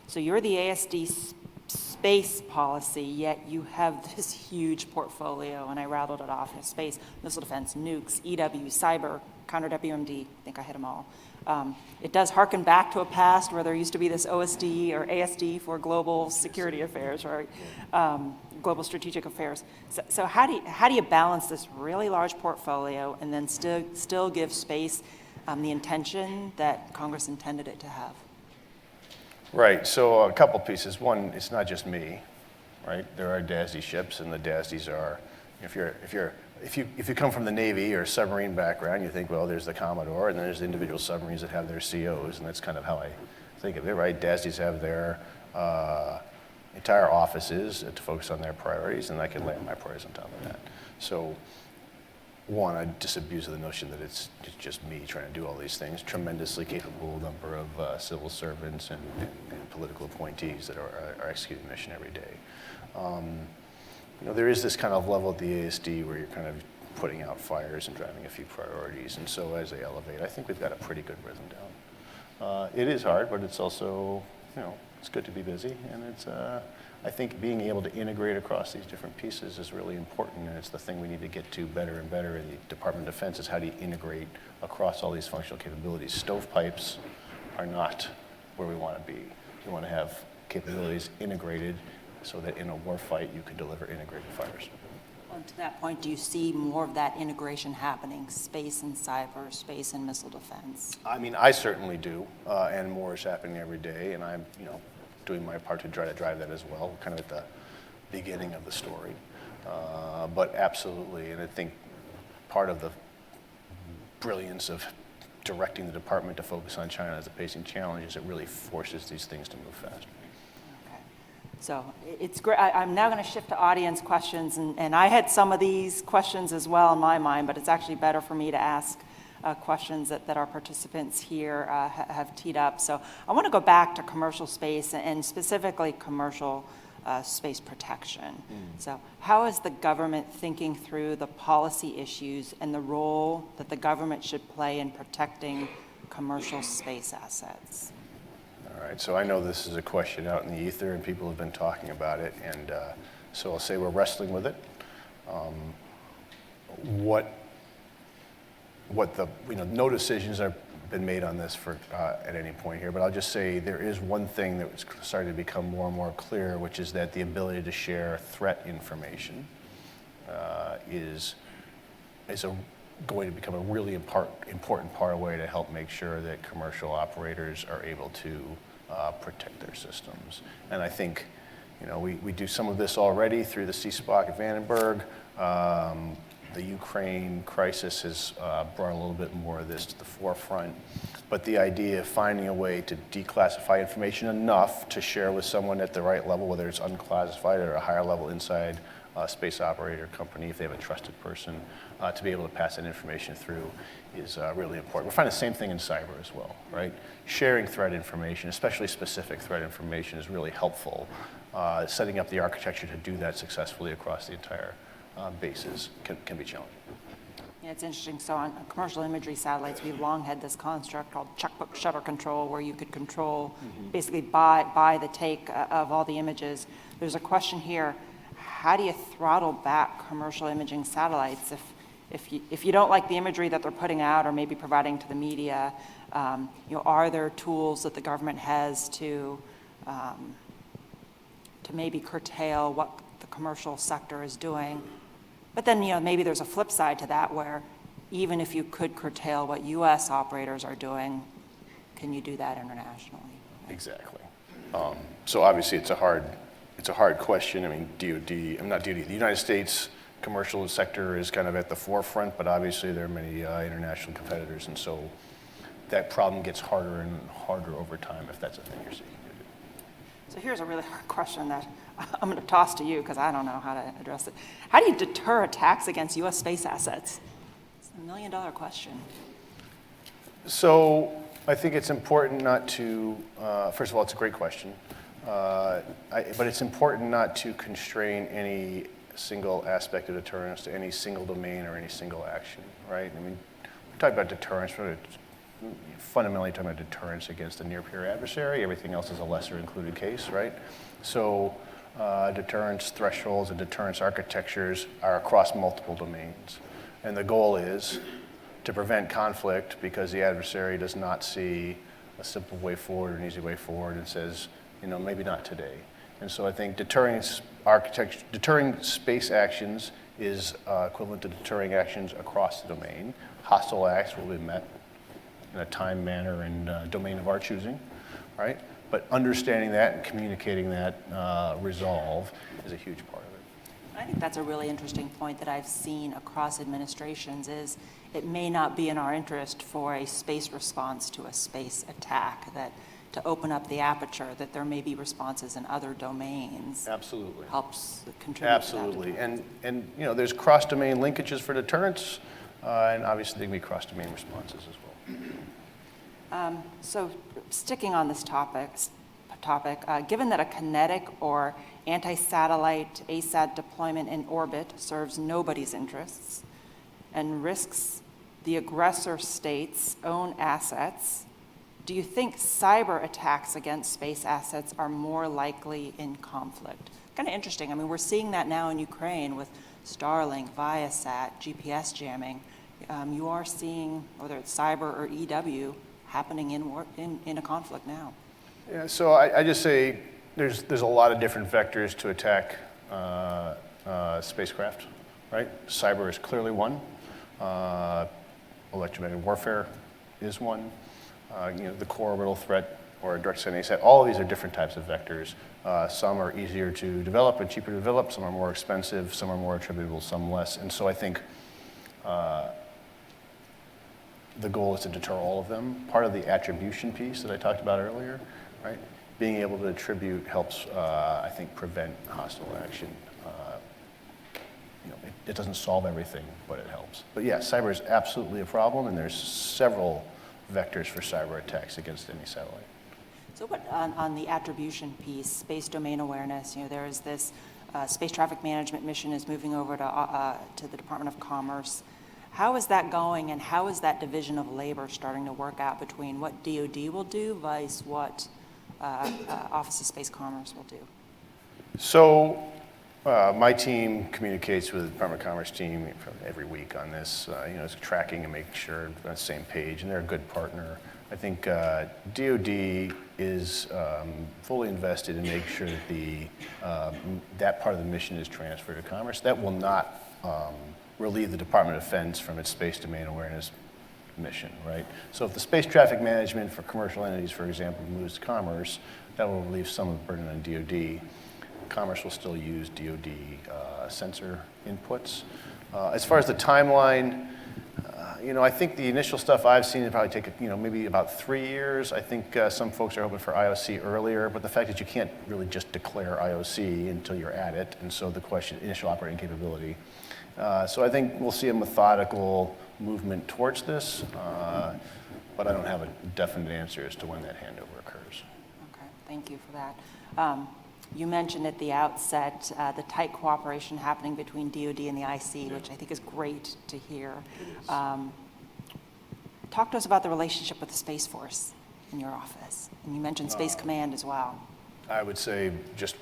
So you're the ASD space policy, yet you have this huge portfolio, and I rattled it off: space, missile defense, nukes, EW, cyber, counter WMD. I think I hit them all. It does harken back to a past where there used to be this OSD or ASD for global security affairs, right? Global strategic affairs. So how do you balance this really large portfolio and then still give space the intention that Congress intended it to have? Right. So a couple pieces. One, it's not just me, right? There are DASD ships, and the DASDs are, if you come from the Navy or submarine background, you think, well, there's the Commodore, and then there's the individual submarines that have their COs, and that's kind of how I think of it, right? DASDs have their entire offices to focus on their priorities, and I can lay my priorities on top of that. So, one, I disabuse of the notion that it's just me trying to do all these things. Tremendously capable number of civil servants and political appointees that are executing the mission every day. There is this kind of level at the ASD where you're kind of putting out fires and driving a few priorities. And so as they elevate, I think we've got a pretty good rhythm down. It is hard, but it's also, it's good to be busy. And it's, I think being able to integrate across these different pieces is really important. And it's the thing we need to get to better and better in the Department of Defense is how do you integrate across all these functional capabilities. Stovepipes are not where we want to be. We want to have capabilities integrated so that in a war fight you can deliver integrated fires. And to that point, do you see more of that integration happening, space and cyber, space and missile defense? I mean, I certainly do, and more is happening every day, and I'm, doing my part to try to drive that as well, kind of at the beginning of the story. But absolutely, and I think part of the brilliance of directing the department to focus on China as a pacing challenge is it really forces these things to move fast. Okay. So it's great. I'm now going to shift to audience questions, and I had some of these questions as well in my mind, but it's actually better for me to ask questions that our participants here have teed up. So I want to go back to commercial space and specifically commercial space protection. So how is the government thinking through the policy issues and the role that the government should play in protecting commercial space assets? All right, so I know this is a question out in the ether and people have been talking about it, and so I'll say we're wrestling with it. No decisions have been made on this at any point here, but I'll just say there is one thing that was starting to become more and more clear, which is that the ability to share threat information is going to become a really important part of way to help make sure that commercial operators are able to protect their systems. And I think, we do some of this already through the CSPOC at Vandenberg. The Ukraine crisis has brought a little bit more of this to the forefront. But the idea of finding a way to declassify information enough to share with someone at the right level, whether it's unclassified or a higher level inside a space operator company, if they have a trusted person, to be able to pass that information through is really important. We're finding the same thing in cyber as well, right? Sharing threat information, especially specific threat information, is really helpful. Setting up the architecture to do that successfully across the entire bases can be challenging. Yeah, it's interesting. So on commercial imagery satellites, we've long had this construct called checkbook shutter control, where you could control basically by the take of all the images. There's a question here: how do you throttle back commercial imaging satellites if you don't like the imagery that they're putting out or maybe providing to the media? Are there tools that the government has to maybe curtail what the commercial sector is doing? But then, maybe there's a flip side to that, where even if you could curtail what U.S. operators are doing, can you do that internationally? Exactly. So obviously, it's a hard question. I mean, the United States commercial sector is kind of at the forefront, but obviously there are many international competitors, and so that problem gets harder and harder over time if that's a thing you're seeking to do. So here's a really hard question that I'm going to toss to you because I don't know how to address it. How do you deter attacks against U.S. space assets? It's a $1 million question. So I think it's important not to, first of all, it's a great question, but it's important not to constrain any single aspect of deterrence to any single domain or any single action, right? I mean, we talk about deterrence, we're fundamentally talking about deterrence against a near-peer adversary. Everything else is a lesser included case, right? So deterrence thresholds and deterrence architectures are across multiple domains. And the goal is to prevent conflict because the adversary does not see a simple way forward or an easy way forward and says, maybe not today. And so I think deterring space actions is equivalent to deterring actions across the domain. Hostile acts will be met in a time, manner, and domain of our choosing, right? But understanding that and communicating that resolve is a huge part of it. I think that's a really interesting point that I've seen across administrations is it may not be in our interest for a space response to a space attack, that to open up the aperture, that there may be responses in other domains. Absolutely. Helps contribute Absolutely. to that. And there's cross-domain linkages for deterrence, and obviously there can be cross-domain responses as well. So sticking on this topic, given that a kinetic or anti-satellite ASAT deployment in orbit serves nobody's interests and risks the aggressor state's own assets, do you think cyber attacks against space assets are more likely in conflict? Kind of interesting. I mean, we're seeing that now in Ukraine with Starlink, Viasat, GPS jamming. You are seeing, whether it's cyber or EW, happening in a conflict now. Yeah, so I just say there's a lot of different vectors to attack spacecraft, right? Cyber is clearly one. Electromagnetic warfare is one. The core orbital threat or direct sending set, all of these are different types of vectors. Some are easier to develop and cheaper to develop, some are more expensive, some are more attributable, some less. And so I think the goal is to deter all of them. Part of the attribution piece that I talked about earlier, right? Being able to attribute helps, I think, prevent hostile action. It doesn't solve everything, but it helps. But yeah, cyber is absolutely a problem, and there's several vectors for cyber attacks against any satellite. So what, on the attribution piece, space domain awareness, there is this space traffic management mission is moving over to the Department of Commerce. How is that going, and how is that division of labor starting to work out between what DoD will do versus what Office of Space Commerce will do? So my team communicates with the Department of Commerce team every week on this, it's tracking and making sure we're on the same page, and they're a good partner. I think DoD is fully invested in making sure that that part of the mission is transferred to Commerce. That will not relieve the Department of Defense from its space domain awareness mission, right? So if the space traffic management for commercial entities, for example, moves to Commerce, that will relieve some of the burden on DoD. Commerce will still use DoD sensor inputs. As far as the timeline, I think the initial stuff I've seen will probably take, maybe about 3 years. I think some folks are hoping for IOC earlier, but the fact that you can't really just declare IOC until you're at it, and so the question, initial operating capability. So I think we'll see a methodical movement towards this, but I don't have a definite answer as to when that handover occurs. Okay, thank you for that. You mentioned at the outset the tight cooperation happening between DoD and the IC, which I think is great to hear. Talk to us about the relationship with the Space Force in your office. And you mentioned Space Command as well. I would say just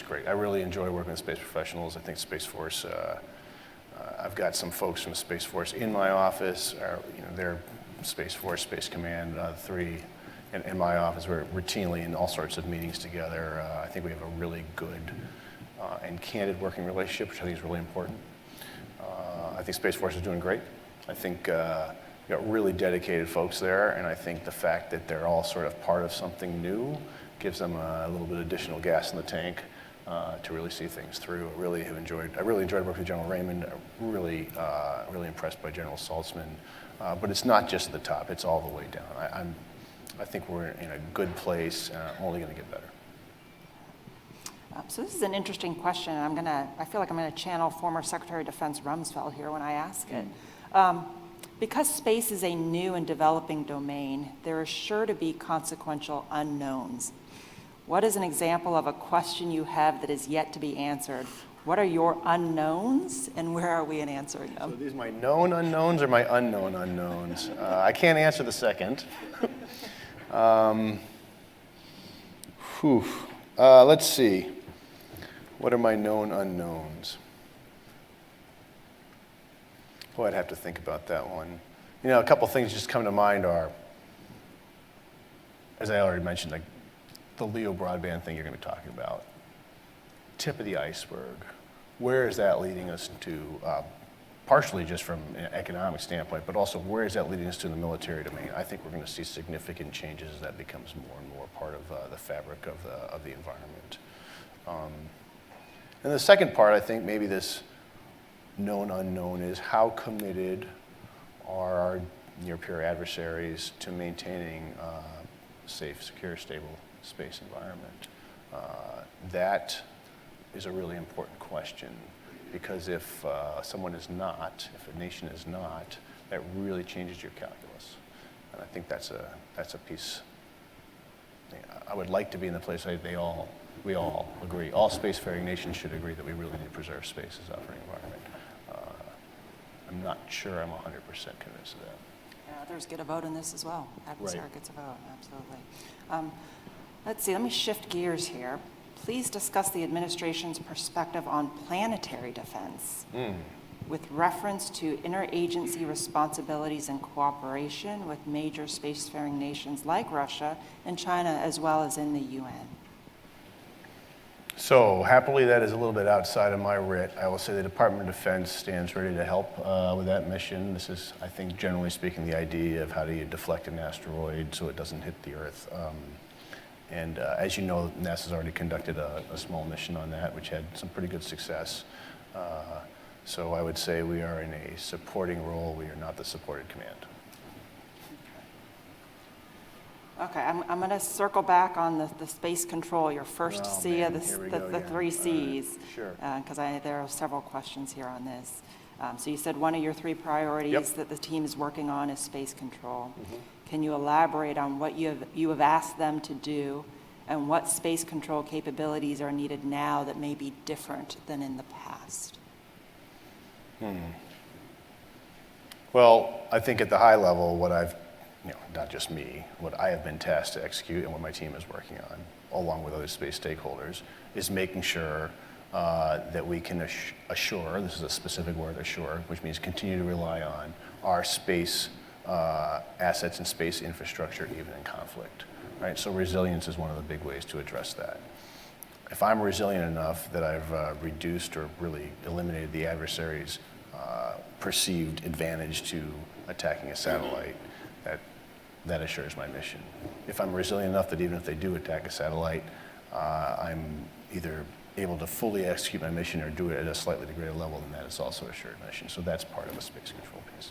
great. I really enjoy working with space professionals. I think Space Force, I've got some folks from the Space Force in my office. They're Space Force, Space Command, three. In my office, we're routinely in all sorts of meetings together. I think we have a really good and candid working relationship, which I think is really important. I think Space Force is doing great. I think we've got really dedicated folks there, and I think the fact that they're all sort of part of something new gives them a little bit of additional gas in the tank to really see things through. I really enjoyed working with General Raymond. Really impressed by General Saltzman. But it's not just the top; it's all the way down. I think we're in a good place, only going to get better. So this is an interesting question. I feel like I'm going to channel former Secretary of Defense Rumsfeld here when I ask it. Because space is a new and developing domain, there are sure to be consequential unknowns. What is an example of a question you have that is yet to be answered? What are your unknowns, and where are we in answering them? So these are my known unknowns or my unknown unknowns? I can't answer the second. Let's see. What are my known unknowns? Boy, I'd have to think about that one. A couple things just come to mind are, as I already mentioned, like the LEO broadband thing you're going to be talking about. Tip of the iceberg. Where is that leading us to? Partially just from an economic standpoint, but also where is that leading us to in the military domain? I think we're going to see significant changes as that becomes more and more part of the fabric of the environment. And the second part, I think maybe this known unknown is how committed are our near-peer adversaries to maintaining a safe, secure, stable space environment? That is a really important question. Because if someone is not, if a nation is not, that really changes your calculus. And I think that's a piece. I would like to be in the place where we all agree. All spacefaring nations should agree that we really need to preserve space as an operating environment. I'm not sure I'm 100% convinced of that. And others get a vote in this as well. Adversary Right. gets a vote, absolutely. Let's see, let me shift gears here. Please discuss the administration's perspective on planetary defense. with reference to interagency responsibilities and cooperation with major spacefaring nations like Russia and China, as well as in the UN? So happily, that is a little bit outside of my writ. I will say the Department of Defense stands ready to help with that mission. This is, I think, generally speaking, the idea of how do you deflect an asteroid so it doesn't hit the Earth. And as you know, NASA's already conducted a small mission on that, which had some pretty good success. So I would say we are in a supporting role. We are not the supported command. Okay, I'm going to circle back on the space control, your first C of the three Cs. Right. Sure. Because there are several questions here on this. So you said one of your three priorities that the team is working on is space control. Mm-hmm. Can you elaborate on what you have asked them to do and what space control capabilities are needed now that may be different than in the past? Well, I think at the high level, what I've, not just me, what I have been tasked to execute and what my team is working on, along with other space stakeholders, is making sure that we can assure, this is a specific word, assure, which means continue to rely on our space assets and space infrastructure even in conflict, right? So resilience is one of the big ways to address that. If I'm resilient enough that I've reduced or really eliminated the adversary's perceived advantage to attacking a satellite, that assures my mission. If I'm resilient enough that even if they do attack a satellite, I'm either able to fully execute my mission or do it at a slightly greater level than that, it's also assured mission. So that's part of a space control piece.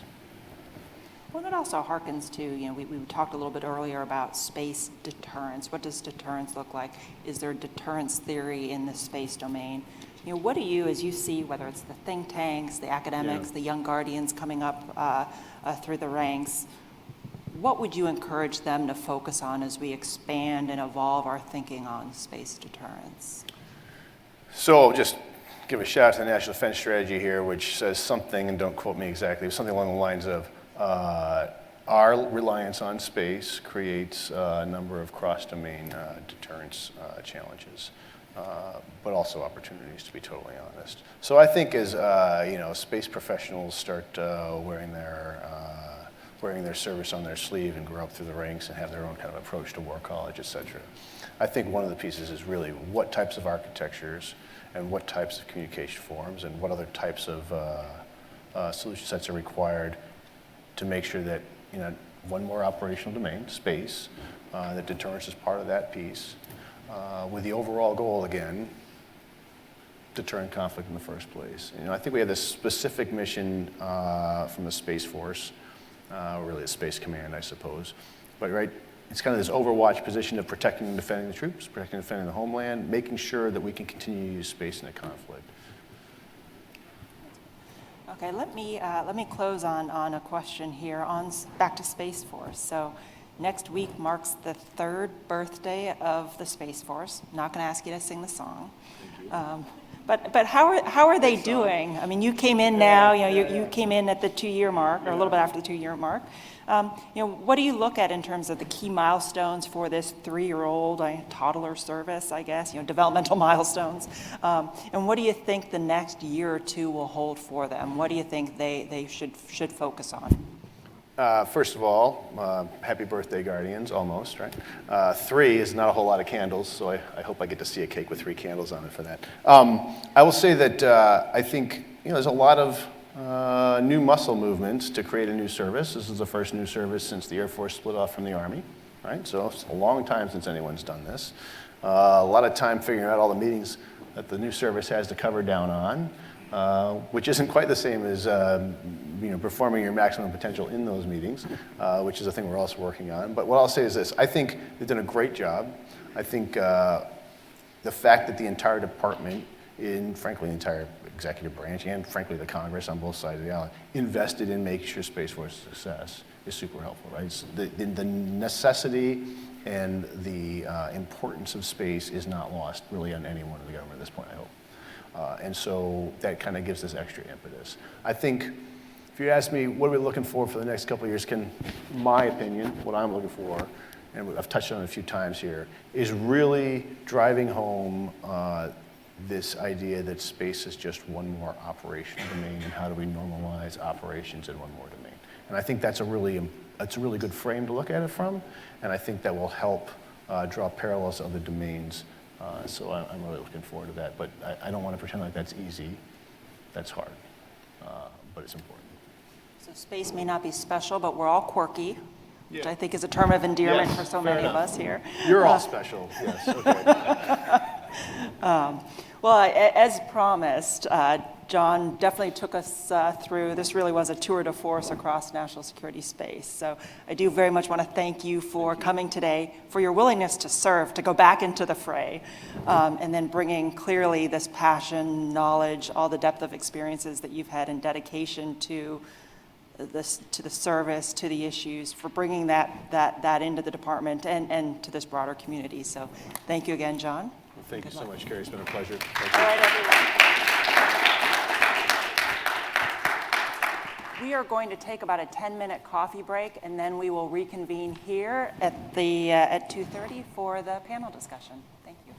Well, that also harkens to, we talked a little bit earlier about space deterrence. What does deterrence look like? Is there deterrence theory in the space domain? What do you, as you see, whether it's the think tanks, the academics, the young guardians coming up through the ranks, what would you encourage them to focus on as we expand and evolve our thinking on space deterrence? So just give a shout out to the National Defense Strategy here, which says something, and don't quote me exactly, but something along the lines of, our reliance on space creates a number of cross-domain deterrence challenges, but also opportunities, to be totally honest. So I think as space professionals start wearing their service on their sleeve and grow up through the ranks and have their own kind of approach to war college, et cetera, I think one of the pieces is really what types of architectures and what types of communication forms and what other types of solution sets are required to make sure that, one more operational domain, space, that deterrence is part of that piece, with the overall goal, again, deterring conflict in the first place. I think we have this specific mission from the Space Force, really a Space Command, I suppose, but right, it's kind of this overwatch position of protecting and defending the troops, protecting and defending the homeland, making sure that we can continue to use space in a conflict. Okay, let me close on a question here back to Space Force. So next week marks the 3rd birthday of the Space Force. I'm not going to ask you to sing the song. But how are they doing? I mean, you came in now. You came in at the 2-year mark, or a little bit after the 2-year mark. What do you look at in terms of the key milestones for this 3-year-old toddler service? I guess developmental milestones. And what do you think the next year or two will hold for them? What do you think they should focus on? First of all, happy birthday, Guardians, almost, right? 3 is not a whole lot of candles, so I hope I get to see a cake with 3 candles on it for that. I will say that I think there's a lot of new muscle movements to create a new service. This is the first new service since the Air Force split off from the Army, right? So it's a long time since anyone's done this. A lot of time figuring out all the meetings that the new service has to cover down on, which isn't quite the same as performing your maximum potential in those meetings, which is a thing we're also working on. But what I'll say is this: I think they've done a great job. I think the fact that the entire department, frankly the entire executive branch, and frankly the Congress on both sides of the aisle, invested in making sure Space Force success is super helpful, right? So the necessity and the importance of space is not lost really on anyone in the government at this point, I hope. And so that kind of gives this extra impetus. I think if you ask me what are we looking for the next couple of years, my opinion, what I'm looking for, and I've touched on it a few times here, is really driving home this idea that space is just one more operational domain, and how do we normalize operations in one more domain. And I think that's a really good frame to look at it from, and I think that will help draw parallels to other domains. So I'm really looking forward to that. But I don't want to pretend like that's easy. That's hard, but it's important. So space may not be special, but we're all quirky, which Yeah. I think is a term of endearment Yes, for so fair many enough. of us here. You're all special, yes, okay. Well, as promised, John definitely took us through, this really was a tour de force across national security space. So I do very much want to thank you for coming today, for your willingness to serve, to go back into the fray, and then bringing clearly this passion, knowledge, all the depth of experiences that you've had and dedication to the service, to the issues, for bringing that into the department and to this broader community. So thank you again, John. Well, thank you so much, Carrie. It's been a pleasure. Thank All you. right, everyone. We are going to take about a 10-minute coffee break, and then we will reconvene here at 2:30 for the panel discussion. Thank you.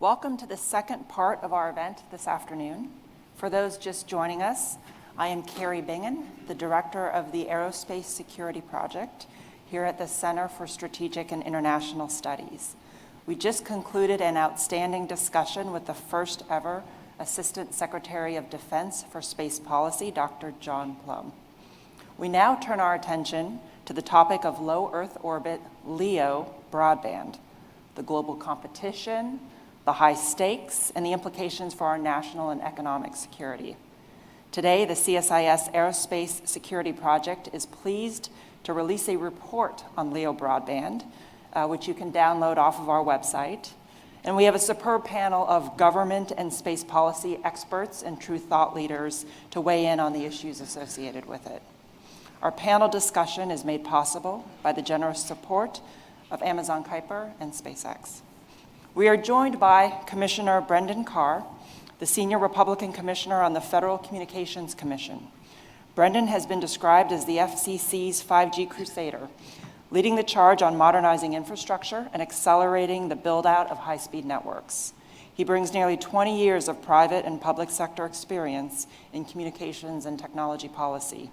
Welcome to the second part of our event this afternoon. For those just joining us, I am Carrie Bingen, the director of the Aerospace Security Project here at the Center for Strategic and International Studies. We just concluded an outstanding discussion with the first ever Assistant Secretary of Defense for Space Policy, Dr. John Plumb. We now turn our attention to the topic of low Earth orbit LEO broadband, the global competition, the high stakes, and the implications for our national and economic security. Today, the CSIS Aerospace Security Project is pleased to release a report on LEO broadband, which you can download off of our website. And we have a superb panel of government and space policy experts and true thought leaders to weigh in on the issues associated with it. Our panel discussion is made possible by the generous support of Amazon Kuiper and SpaceX. We are joined by Commissioner Brendan Carr, the Senior Republican Commissioner on the Federal Communications Commission. Brendan has been described as the FCC's 5G crusader, leading the charge on modernizing infrastructure and accelerating the build-out of high-speed networks. He brings nearly 20 years of private and public sector experience in communications and technology policy,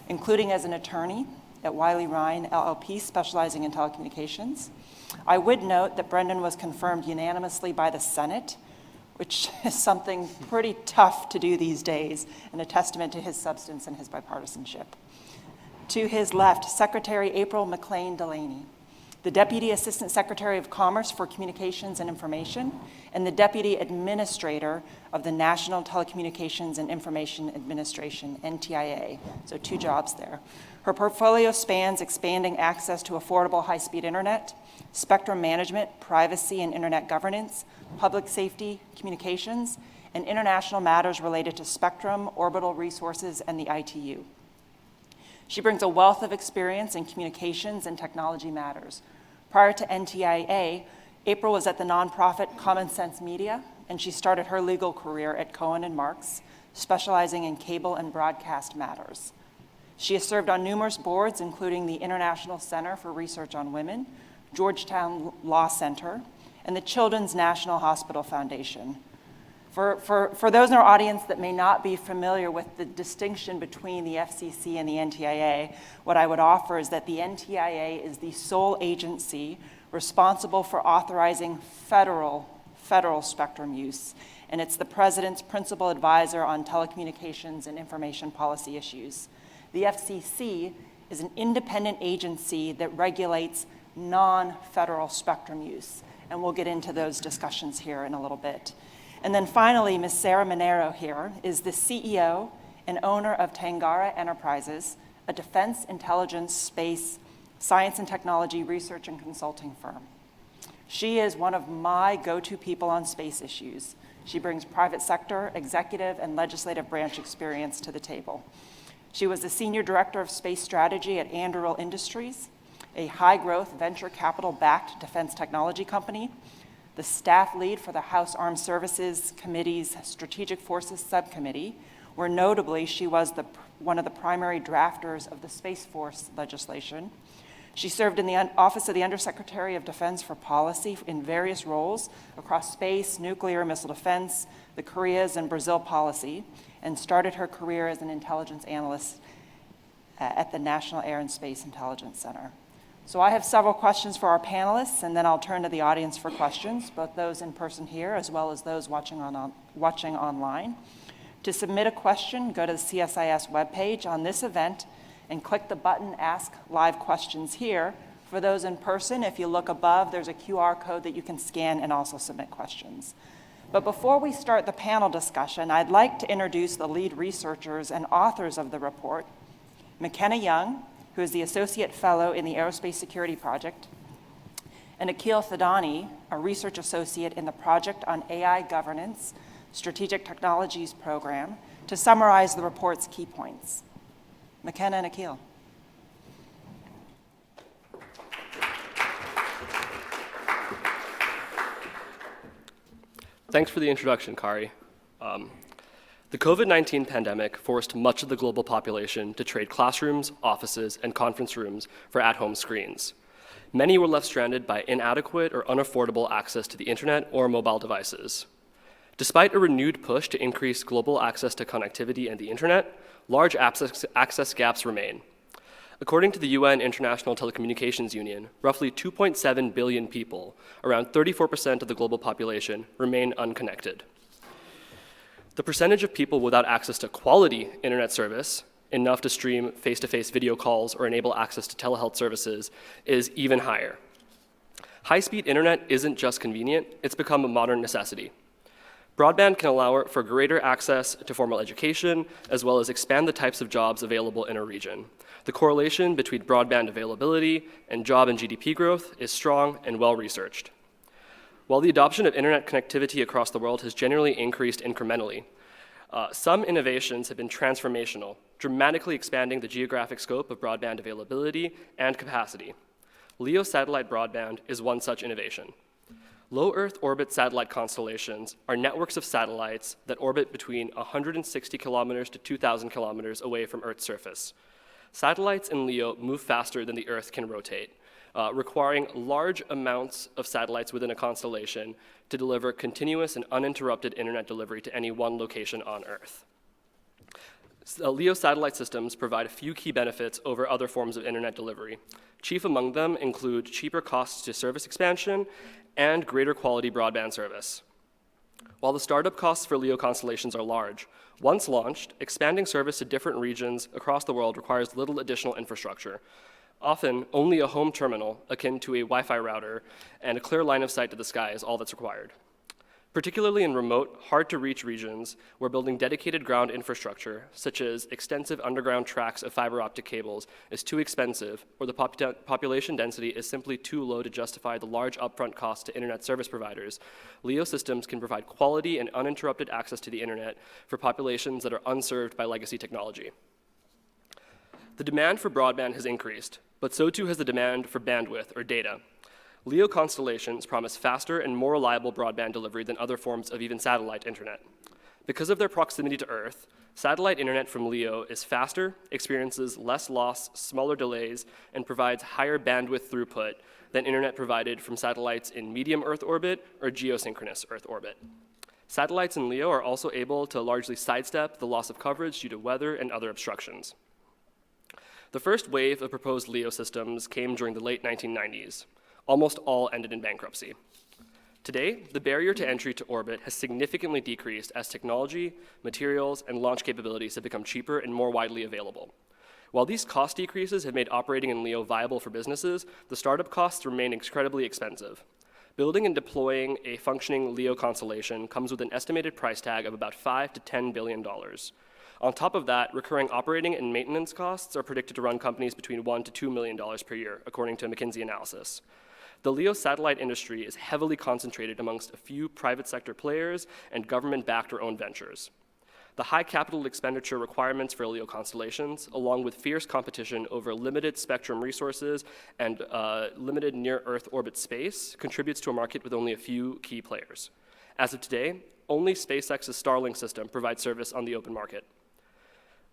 including as an attorney at Wiley Ryan LLP, specializing in telecommunications. I would note that Brendan was confirmed unanimously by the Senate, which is something pretty tough to do these days, and a testament to his substance and his bipartisanship. To his left, Secretary April McLean Delaney, the Deputy Assistant Secretary of Commerce for Communications and Information, and the Deputy Administrator of the National Telecommunications and Information Administration, NTIA, so 2 jobs there. Her portfolio spans expanding access to affordable high-speed internet, spectrum management, privacy and internet governance, public safety, communications, and international matters related to spectrum, orbital resources, and the ITU. She brings a wealth of experience in communications and technology matters. Prior to NTIA, April was at the nonprofit Common Sense Media, and she started her legal career at Cohen & Marks, specializing in cable and broadcast matters. She has served on numerous boards, including the International Center for Research on Women, Georgetown Law Center, and the Children's National Hospital Foundation. For those in our audience that may not be familiar with the distinction between the FCC and the NTIA, what I would offer is that the NTIA is the sole agency responsible for authorizing federal spectrum use, and it's the President's principal advisor on telecommunications and information policy issues. The FCC is an independent agency that regulates non-federal spectrum use, and we'll get into those discussions here in a little bit. And then finally, Ms. Sarah Monero here is the CEO and owner of Tangara Enterprises, a defense, intelligence, space, science and technology research and consulting firm. She is one of my go-to people on space issues. She brings private sector, executive, and legislative branch experience to the table. She was the Senior Director of Space Strategy at Anduril Industries, a high-growth venture capital-backed defense technology company, the staff lead for the House Armed Services Committee's Strategic Forces Subcommittee, where notably she was one of the primary drafters of the Space Force legislation. She served in the Office of the Undersecretary of Defense for Policy in various roles across space, nuclear, missile defense, the Koreas, and Brazil policy, and started her career as an intelligence analyst at the National Air and Space Intelligence Center. So I have several questions for our panelists, and then I'll turn to the audience for questions, both those in person here as well as those watching online. To submit a question, go to the CSIS webpage on this event and click the button Ask Live Questions here. For those in person, if you look above, there's a QR code that you can scan and also submit questions. But before we start the panel discussion, I'd like to introduce the lead researchers and authors of the report, McKenna Young, who is the Associate Fellow in the Aerospace Security Project, and Akhil Thadani, a Research Associate in the Project on AI Governance Strategic Technologies Program, to summarize the report's key points. McKenna and Akhil. Thanks for the introduction, Kari. The COVID-19 pandemic forced much of the global population to trade classrooms, offices, and conference rooms for at-home screens. Many were left stranded by inadequate or unaffordable access to the internet or mobile devices. Despite a renewed push to increase global access to connectivity and the internet, large access gaps remain. According to the UN International Telecommunications Union, roughly 2.7 billion people, around 34% of the global population, remain unconnected. The percentage of people without access to quality internet service, enough to stream face-to-face video calls or enable access to telehealth services, is even higher. High-speed internet isn't just convenient, it's become a modern necessity. Broadband can allow for greater access to formal education, as well as expand the types of jobs available in a region. The correlation between broadband availability and job and GDP growth is strong and well-researched. While the adoption of internet connectivity across the world has generally increased incrementally, some innovations have been transformational, dramatically expanding the geographic scope of broadband availability and capacity. LEO satellite broadband is one such innovation. Low Earth orbit satellite constellations are networks of satellites that orbit between 160 kilometers to 2,000 kilometers away from Earth's surface. Satellites in LEO move faster than the Earth can rotate, requiring large amounts of satellites within a constellation to deliver continuous and uninterrupted internet delivery to any one location on Earth. LEO satellite systems provide a few key benefits over other forms of internet delivery. Chief among them include cheaper costs to service expansion and greater quality broadband service. While the startup costs for LEO constellations are large, once launched, expanding service to different regions across the world requires little additional infrastructure. Often, only a home terminal akin to a Wi-Fi router and a clear line of sight to the sky is all that's required. Particularly in remote, hard-to-reach regions where building dedicated ground infrastructure, such as extensive underground tracks of fiber optic cables, is too expensive, or the population density is simply too low to justify the large upfront costs to internet service providers, LEO systems can provide quality and uninterrupted access to the internet for populations that are unserved by legacy technology. The demand for broadband has increased, but so too has the demand for bandwidth, or data. LEO constellations promise faster and more reliable broadband delivery than other forms of even satellite internet. Because of their proximity to Earth, satellite internet from LEO is faster, experiences less loss, smaller delays, and provides higher bandwidth throughput than internet provided from satellites in medium Earth orbit or geosynchronous Earth orbit. Satellites in LEO are also able to largely sidestep the loss of coverage due to weather and other obstructions. The first wave of proposed LEO systems came during the late 1990s. Almost all ended in bankruptcy. Today, the barrier to entry to orbit has significantly decreased as technology, materials, and launch capabilities have become cheaper and more widely available. While these cost decreases have made operating in LEO viable for businesses, the startup costs remain incredibly expensive. Building and deploying a functioning LEO constellation comes with an estimated price tag of about $5 to $10 billion. On top of that, recurring operating and maintenance costs are predicted to run companies between $1 to $2 million per year, according to a McKinsey analysis. The LEO satellite industry is heavily concentrated amongst a few private sector players and government-backed or owned ventures. The high capital expenditure requirements for LEO constellations, along with fierce competition over limited spectrum resources and limited near-Earth orbit space, contributes to a market with only a few key players. As of today, only SpaceX's Starlink system provides service on the open market.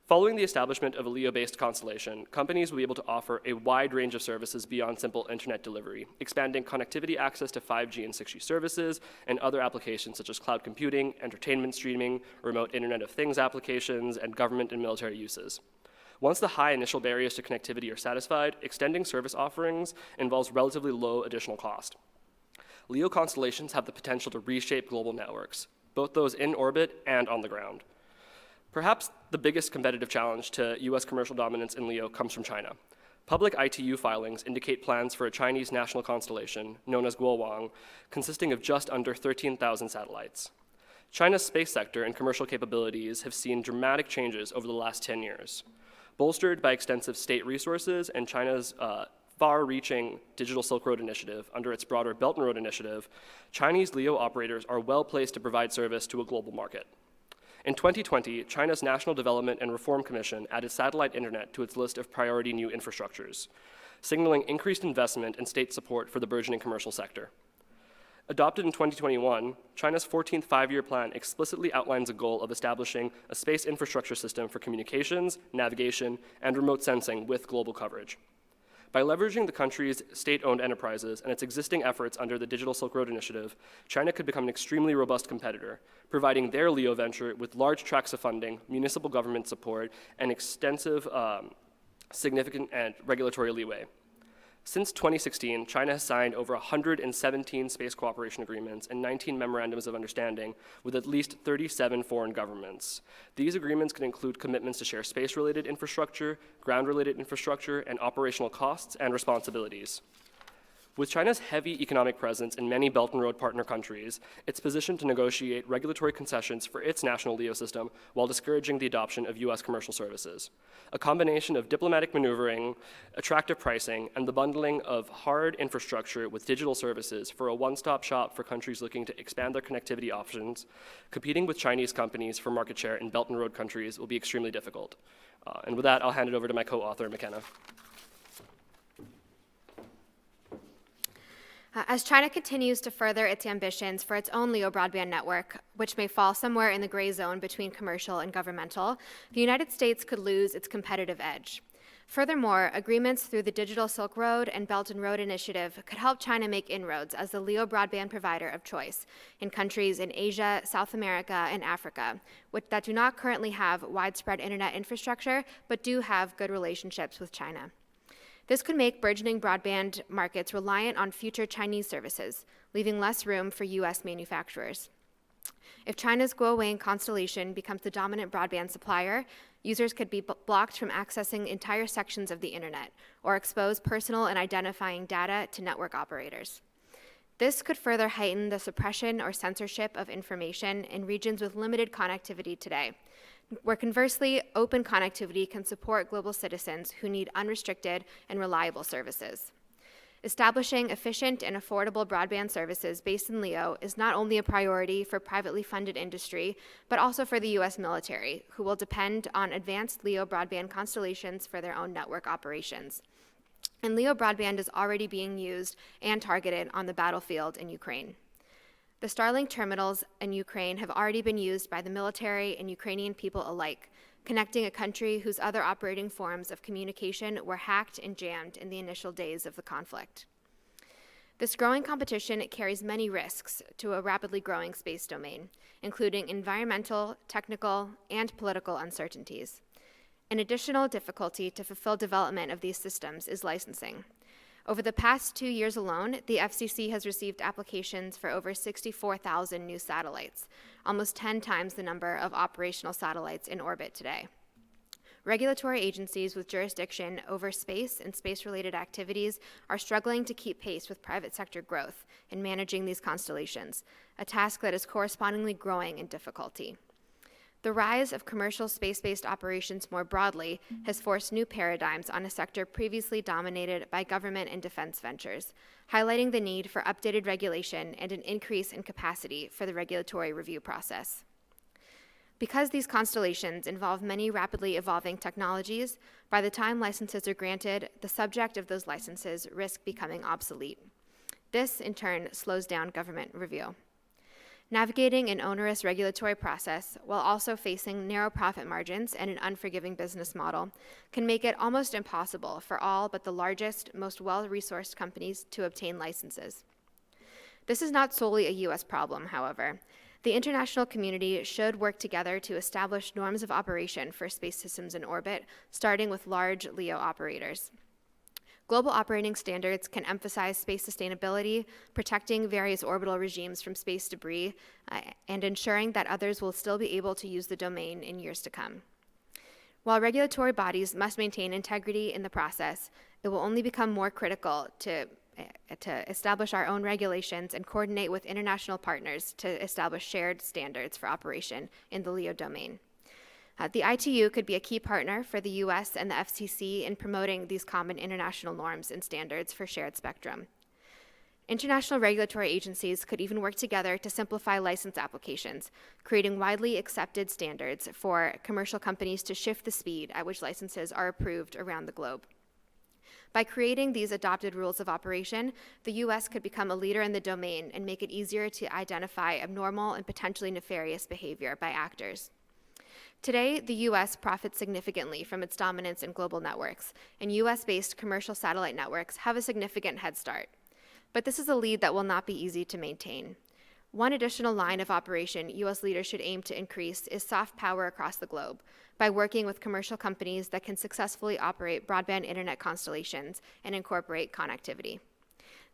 Following the establishment of a LEO-based constellation, companies will be able to offer a wide range of services beyond simple internet delivery, expanding connectivity access to 5G and 6G services and other applications such as cloud computing, entertainment streaming, remote Internet of Things applications, and government and military uses. Once the high initial barriers to connectivity are satisfied, extending service offerings involves relatively low additional cost. LEO constellations have the potential to reshape global networks, both those in orbit and on the ground. Perhaps the biggest competitive challenge to US commercial dominance in LEO comes from China. Public ITU filings indicate plans for a Chinese national constellation, known as Guowang, consisting of just under 13,000 satellites. China's space sector and commercial capabilities have seen dramatic changes over the last 10 years. Bolstered by extensive state resources and China's far-reaching Digital Silk Road Initiative under its broader Belt and Road Initiative, Chinese LEO operators are well placed to provide service to a global market. In 2020, China's National Development and Reform Commission added satellite internet to its list of priority new infrastructures, signaling increased investment and state support for the burgeoning commercial sector. Adopted in 2021, China's 14th five-year plan explicitly outlines a goal of establishing a space infrastructure system for communications, navigation, and remote sensing with global coverage. By leveraging the country's state-owned enterprises and its existing efforts under the Digital Silk Road Initiative, China could become an extremely robust competitor, providing their LEO venture with large tracts of funding, municipal government support, and extensive, significant and regulatory leeway. Since 2016, China has signed over 117 space cooperation agreements and 19 memorandums of understanding with at least 37 foreign governments. These agreements can include commitments to share space-related infrastructure, ground-related infrastructure, and operational costs and responsibilities. With China's heavy economic presence in many Belt and Road partner countries, it's positioned to negotiate regulatory concessions for its national LEO system while discouraging the adoption of US commercial services. A combination of diplomatic maneuvering, attractive pricing, and the bundling of hard infrastructure with digital services for a one-stop shop for countries looking to expand their connectivity options, competing with Chinese companies for market share in Belt and Road countries will be extremely difficult. And with that, I'll hand it over to my co-author, McKenna. As China continues to further its ambitions for its own LEO broadband network, which may fall somewhere in the gray zone between commercial and governmental, the United States could lose its competitive edge. Furthermore, agreements through the Digital Silk Road and Belt and Road Initiative could help China make inroads as the LEO broadband provider of choice in countries in Asia, South America, and Africa, that do not currently have widespread internet infrastructure, but do have good relationships with China. This could make burgeoning broadband markets reliant on future Chinese services, leaving less room for US manufacturers. If China's Guowang constellation becomes the dominant broadband supplier, users could be blocked from accessing entire sections of the internet or expose personal and identifying data to network operators. This could further heighten the suppression or censorship of information in regions with limited connectivity today, where conversely, open connectivity can support global citizens who need unrestricted and reliable services. Establishing efficient and affordable broadband services based in LEO is not only a priority for privately funded industry, but also for the US military, who will depend on advanced LEO broadband constellations for their own network operations. And LEO broadband is already being used and targeted on the battlefield in Ukraine. The Starlink terminals in Ukraine have already been used by the military and Ukrainian people alike, connecting a country whose other operating forms of communication were hacked and jammed in the initial days of the conflict. This growing competition carries many risks to a rapidly growing space domain, including environmental, technical, and political uncertainties. An additional difficulty to fulfill development of these systems is licensing. Over the past 2 years alone, the FCC has received applications for over 64,000 new satellites, almost 10 times the number of operational satellites in orbit today. Regulatory agencies with jurisdiction over space and space-related activities are struggling to keep pace with private sector growth in managing these constellations, a task that is correspondingly growing in difficulty. The rise of commercial space-based operations more broadly has forced new paradigms on a sector previously dominated by government and defense ventures, highlighting the need for updated regulation and an increase in capacity for the regulatory review process. Because these constellations involve many rapidly evolving technologies, by the time licenses are granted, the subject of those licenses risk becoming obsolete. This, in turn, slows down government review. Navigating an onerous regulatory process while also facing narrow profit margins and an unforgiving business model can make it almost impossible for all but the largest, most well-resourced companies to obtain licenses. This is not solely a U.S. problem, however. The international community should work together to establish norms of operation for space systems in orbit, starting with large LEO operators. Global operating standards can emphasize space sustainability, protecting various orbital regimes from space debris, and ensuring that others will still be able to use the domain in years to come. While regulatory bodies must maintain integrity in the process, it will only become more critical to establish our own regulations and coordinate with international partners to establish shared standards for operation in the LEO domain. The ITU could be a key partner for the US and the FCC in promoting these common international norms and standards for shared spectrum. International regulatory agencies could even work together to simplify license applications, creating widely accepted standards for commercial companies to shift the speed at which licenses are approved around the globe. By creating these adopted rules of operation, the US could become a leader in the domain and make it easier to identify abnormal and potentially nefarious behavior by actors. Today, the U.S. profits significantly from its dominance in global networks, and U.S.-based commercial satellite networks have a significant head start. But this is a lead that will not be easy to maintain. One additional line of operation U.S. leaders should aim to increase is soft power across the globe by working with commercial companies that can successfully operate broadband internet constellations and incorporate connectivity.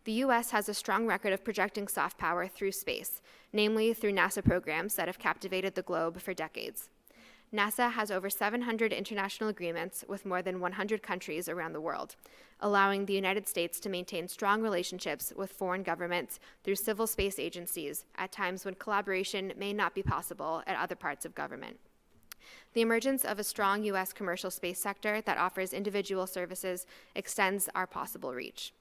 The U.S. has a strong record of projecting soft power through space, namely through NASA programs that have captivated the globe for decades. NASA has over 700 international agreements with more than 100 countries around the world, allowing the United States to maintain strong relationships with foreign governments through civil space agencies at times when collaboration may not be possible at other parts of government. The emergence of a strong U.S. commercial space sector that offers individual services extends our possible reach.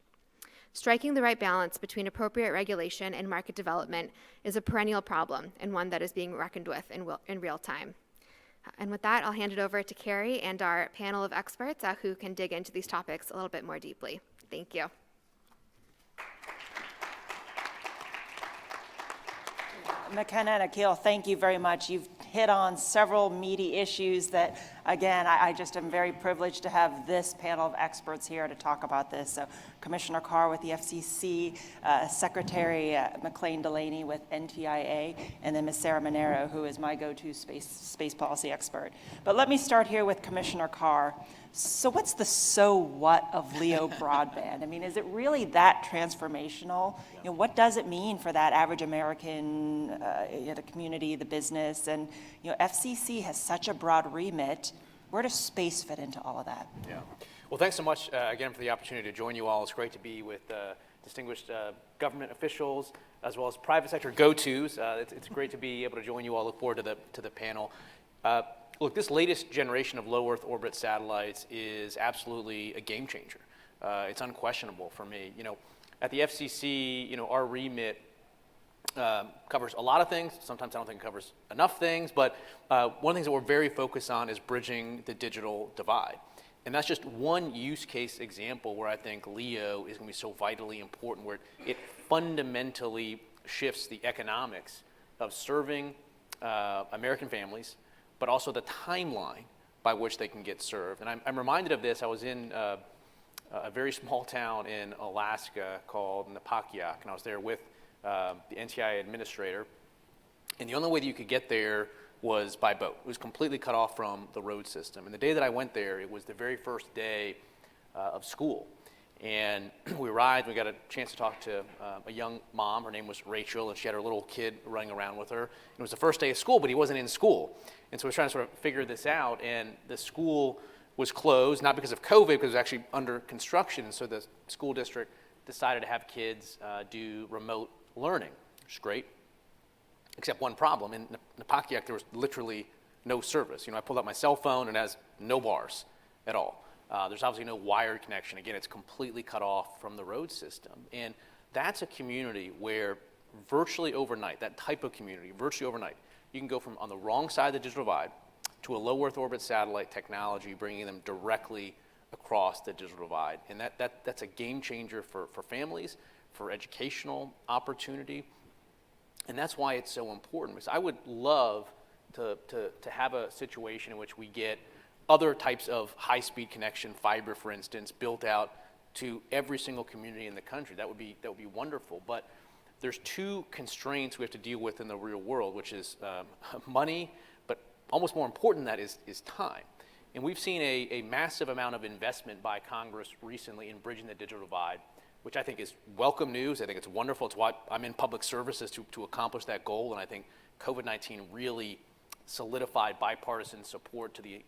Striking the right balance between appropriate regulation and market development is a perennial problem and one that is being reckoned with in real time. And with that, I'll hand it over to Carrie and our panel of experts who can dig into these topics a little bit more deeply. Thank you. McKenna and Akhil, thank you very much. You've hit on several meaty issues that, again, I just am very privileged to have this panel of experts here to talk about this. So Commissioner Carr with the FCC, Secretary McLean Delaney with NTIA, and then Ms. Sarah Monero, who is my go-to space policy expert. But let me start here with Commissioner Carr. So what's the so what of LEO broadband? I mean, is it really that transformational? You know, what does it mean for that average American, the community, the business? And FCC has such a broad remit. Where does space fit into all of that? Yeah. Well, thanks so much again for the opportunity to join you all. It's great to be with distinguished government officials as well as private sector go-tos. It's great to be able to join you all. Look forward to the panel. Look, this latest generation of low Earth orbit satellites is absolutely a game changer. It's unquestionable for me. At the FCC, our remit covers a lot of things. Sometimes I don't think it covers enough things, but one of the things that we're very focused on is bridging the digital divide. And that's just one use case example where I think LEO is going to be so vitally important, where it fundamentally shifts the economics of serving American families, but also the timeline by which they can get served. And I'm reminded of this. I was in a very small town in Alaska called Napakiak, and I was there with the NTIA administrator. And the only way that you could get there was by boat. It was completely cut off from the road system. And the day that I went there, it was the very first day of school. And we arrived, we got a chance to talk to a young mom. Her name was Rachel, and she had her little kid running around with her. It was the first day of school, but he wasn't in school. And so we were trying to sort of figure this out, and the school was closed, not because of COVID, because it was actually under construction. And so the school district decided to have kids do remote learning, which is great, except one problem. In Napakiak, there was literally no service. I pulled out my cell phone and it has no bars at all. There's obviously no wired connection. Again, it's completely cut off from the road system. And that's a community where virtually overnight, that type of community, virtually overnight, you can go from on the wrong side of the digital divide to a low Earth orbit satellite technology, bringing them directly across the digital divide. And that's a game changer for families, for educational opportunity. And that's why it's so important, because I would love to have a situation in which we get other types of high-speed connection, fiber, for instance, built out to every single community in the country. That would be wonderful. But there's two constraints we have to deal with in the real world, which is money, but almost more important than that is time. And we've seen a massive amount of investment by Congress recently in bridging the digital divide, which I think is welcome news. I think it's wonderful. It's why I'm in public services to accomplish that goal. And I think COVID-19 really solidified bipartisan support to the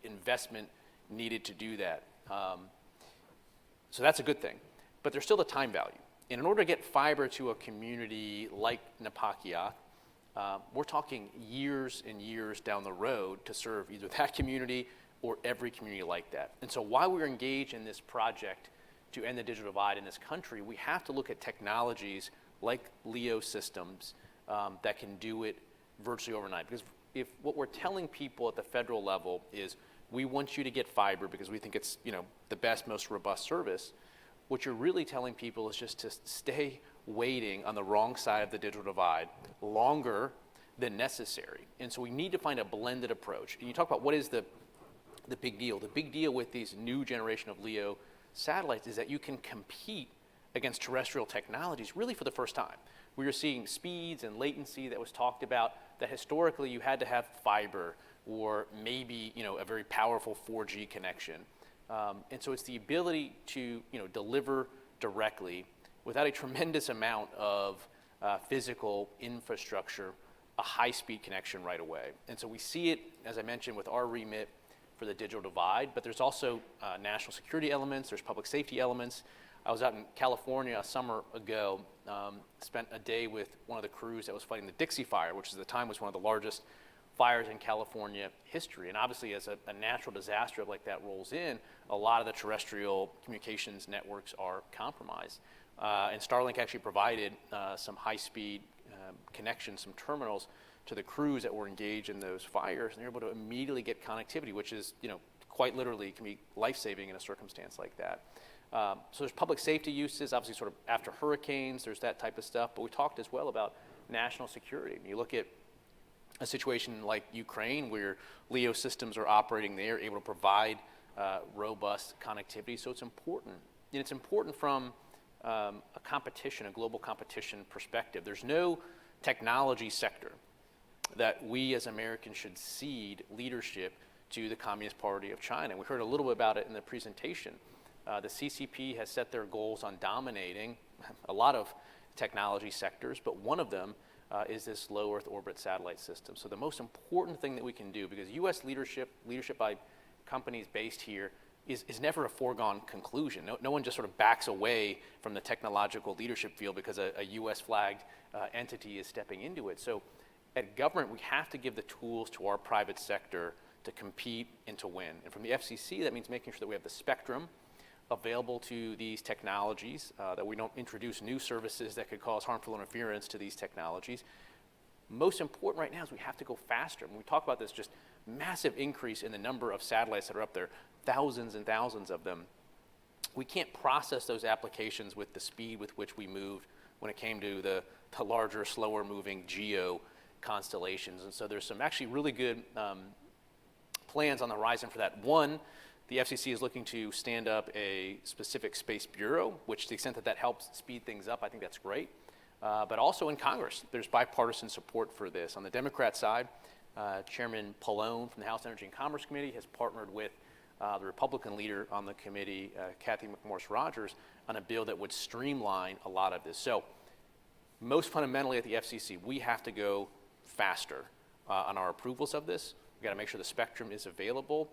investment needed to do that. So that's a good thing. But there's still the time value. And in order to get fiber to a community like Napakiak, we're talking years and years down the road to serve either that community or every community like that. And so while we're engaged in this project to end the digital divide in this country, we have to look at technologies like LEO systems that can do it virtually overnight. Because if what we're telling people at the federal level is we want you to get fiber because we think it's the best, most robust service, what you're really telling people is just to stay waiting on the wrong side of the digital divide longer than necessary. And so we need to find a blended approach. And you talk about what is the big deal. The big deal with these new generation of LEO satellites is that you can compete against terrestrial technologies really for the first time. We are seeing speeds and latency that was talked about that historically you had to have fiber or maybe a very powerful 4G connection. And so it's the ability to deliver directly without a tremendous amount of physical infrastructure, a high-speed connection right away. And so we see it, as I mentioned, with our remit for the digital divide, but there's also national security elements, there's public safety elements. I was out in California a summer ago, spent a day with one of the crews that was fighting the Dixie Fire, which at the time was one of the largest fires in California history. And obviously as a natural disaster like that rolls in, a lot of the terrestrial communications networks are compromised. And Starlink actually provided some high-speed connections, some terminals to the crews that were engaged in those fires, and they're able to immediately get connectivity, which is, quite literally can be life-saving in a circumstance like that. So there's public safety uses, obviously sort of after hurricanes, there's that type of stuff, but we talked as well about national security. You look at a situation like Ukraine where LEO systems are operating there, able to provide robust connectivity, so it's important. And it's important from a global competition perspective. There's no technology sector that we as Americans should cede leadership to the Communist Party of China. We heard a little bit about it in the presentation. The CCP has set their goals on dominating a lot of technology sectors, but one of them is this low Earth orbit satellite system. So the most important thing that we can do, because U.S. leadership by companies based here, is never a foregone conclusion. No one just sort of backs away from the technological leadership field because a U.S. flagged entity is stepping into it. So at government, we have to give the tools to our private sector to compete and to win. And from the FCC, that means making sure that we have the spectrum available to these technologies, that we don't introduce new services that could cause harmful interference to these technologies. Most important right now is we have to go faster. When we talk about this just massive increase in the number of satellites that are up there, thousands and thousands of them, we can't process those applications with the speed with which we moved when it came to the larger, slower moving GEO constellations. And so there's some actually really good plans on the horizon for that. One, the FCC is looking to stand up a specific space bureau, which to the extent that that helps speed things up, I think that's great. But also in Congress, there's bipartisan support for this. On the Democrat side, Chairman Plumb from the House Energy and Commerce Committee has partnered with the Republican leader on the committee, Kathy McMorris-Rogers, on a bill that would streamline a lot of this. So most fundamentally at the FCC, we have to go faster on our approvals of this. We've got to make sure the spectrum is available.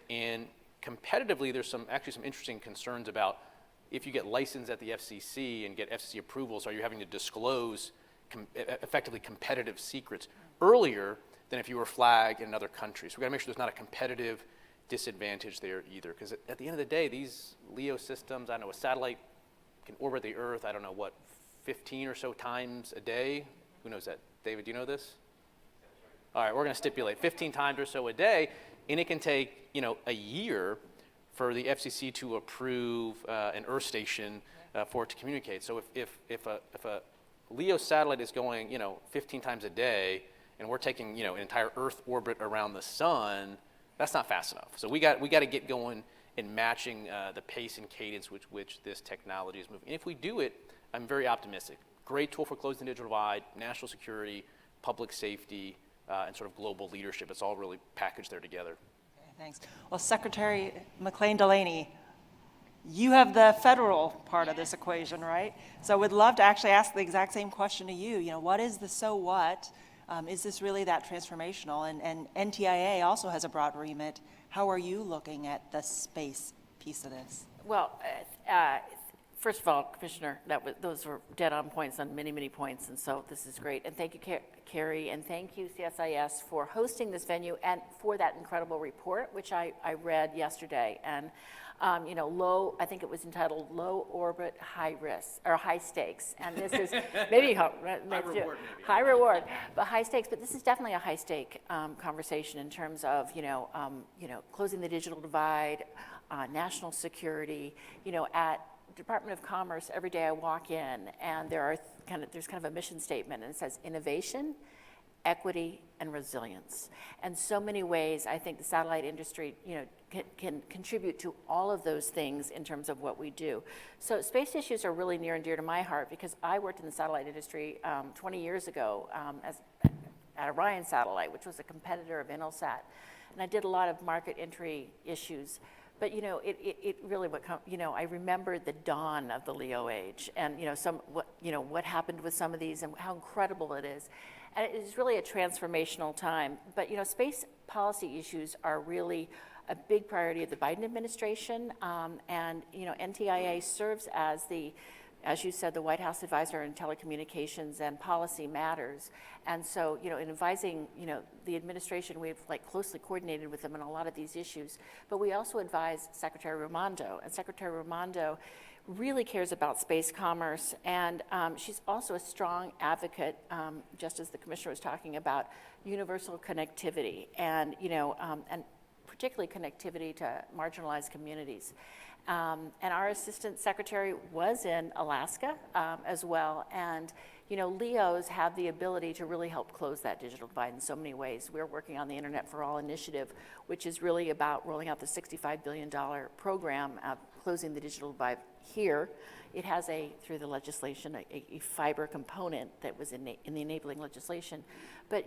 And competitively, there's some interesting concerns about if you get licensed at the FCC and get FCC approvals, are you having to disclose effectively competitive secrets? Earlier, than if you were flagged in another country. So we've got to make sure there's not a competitive disadvantage there either, because at the end of the day, these LEO systems, I know a satellite can orbit the Earth, I don't know what, 15 or so times a day? Who knows that? David, do you know this? All right, we're going to stipulate 15 times or so a day, and it can take, a year for the FCC to approve an Earth station for it to communicate. So if a LEO satellite is going, 15 times a day, and we're taking, an entire Earth orbit around the sun, that's not fast enough. So we got to get going in matching the pace and cadence with which this technology is moving. And if we do it, I'm very optimistic. Great tool for closing the digital divide, national security, public safety, and sort of global leadership. It's all really packaged there together. Okay, thanks. Well, Secretary McLean-Delaney, you have the federal part of this equation, right? So we'd love to actually ask the exact same question to you. What is the so what? Is this really that transformational? And NTIA also has a broad remit. How are you looking at the space piece of this? Well, first of all, Commissioner, those were dead on points on many, many points, and so this is great. And thank you, Carrie, and thank you, CSIS, for hosting this venue and for that incredible report, which I read yesterday. And I think it was entitled Low Orbit, High Risk, or High Stakes. And this is maybe high reward, but high stakes. But this is definitely a high stake conversation in terms of, closing the digital divide, national security. At Department of Commerce, every day I walk in, and there's kind of a mission statement, and it says innovation, equity, and resilience. And so many ways, I think the satellite industry, can contribute to all of those things in terms of what we do. So space issues are really near and dear to my heart because I worked in the satellite industry 20 years ago at Orion Satellite, which was a competitor of Intelsat. And I did a lot of market entry issues. But it really I remember the dawn of the LEO age, and what happened with some of these and how incredible it is, and it is really a transformational time. But space policy issues are really a big priority of the Biden administration, and NTIA serves as as you said, the White House advisor in telecommunications and policy matters. And so, in advising, the administration, we've closely coordinated with them on a lot of these issues. But we also advise Secretary Raimondo, and Secretary Raimondo really cares about space commerce, and she's also a strong advocate, just as the commissioner was talking about, universal connectivity, and and particularly connectivity to marginalized communities. And our assistant secretary was in Alaska as well. And, LEOs have the ability to really help close that digital divide in so many ways. We're working on the Internet for All initiative, which is really about rolling out the $65 billion program of closing the digital divide here. It has through the legislation, a fiber component that was in the enabling legislation. But,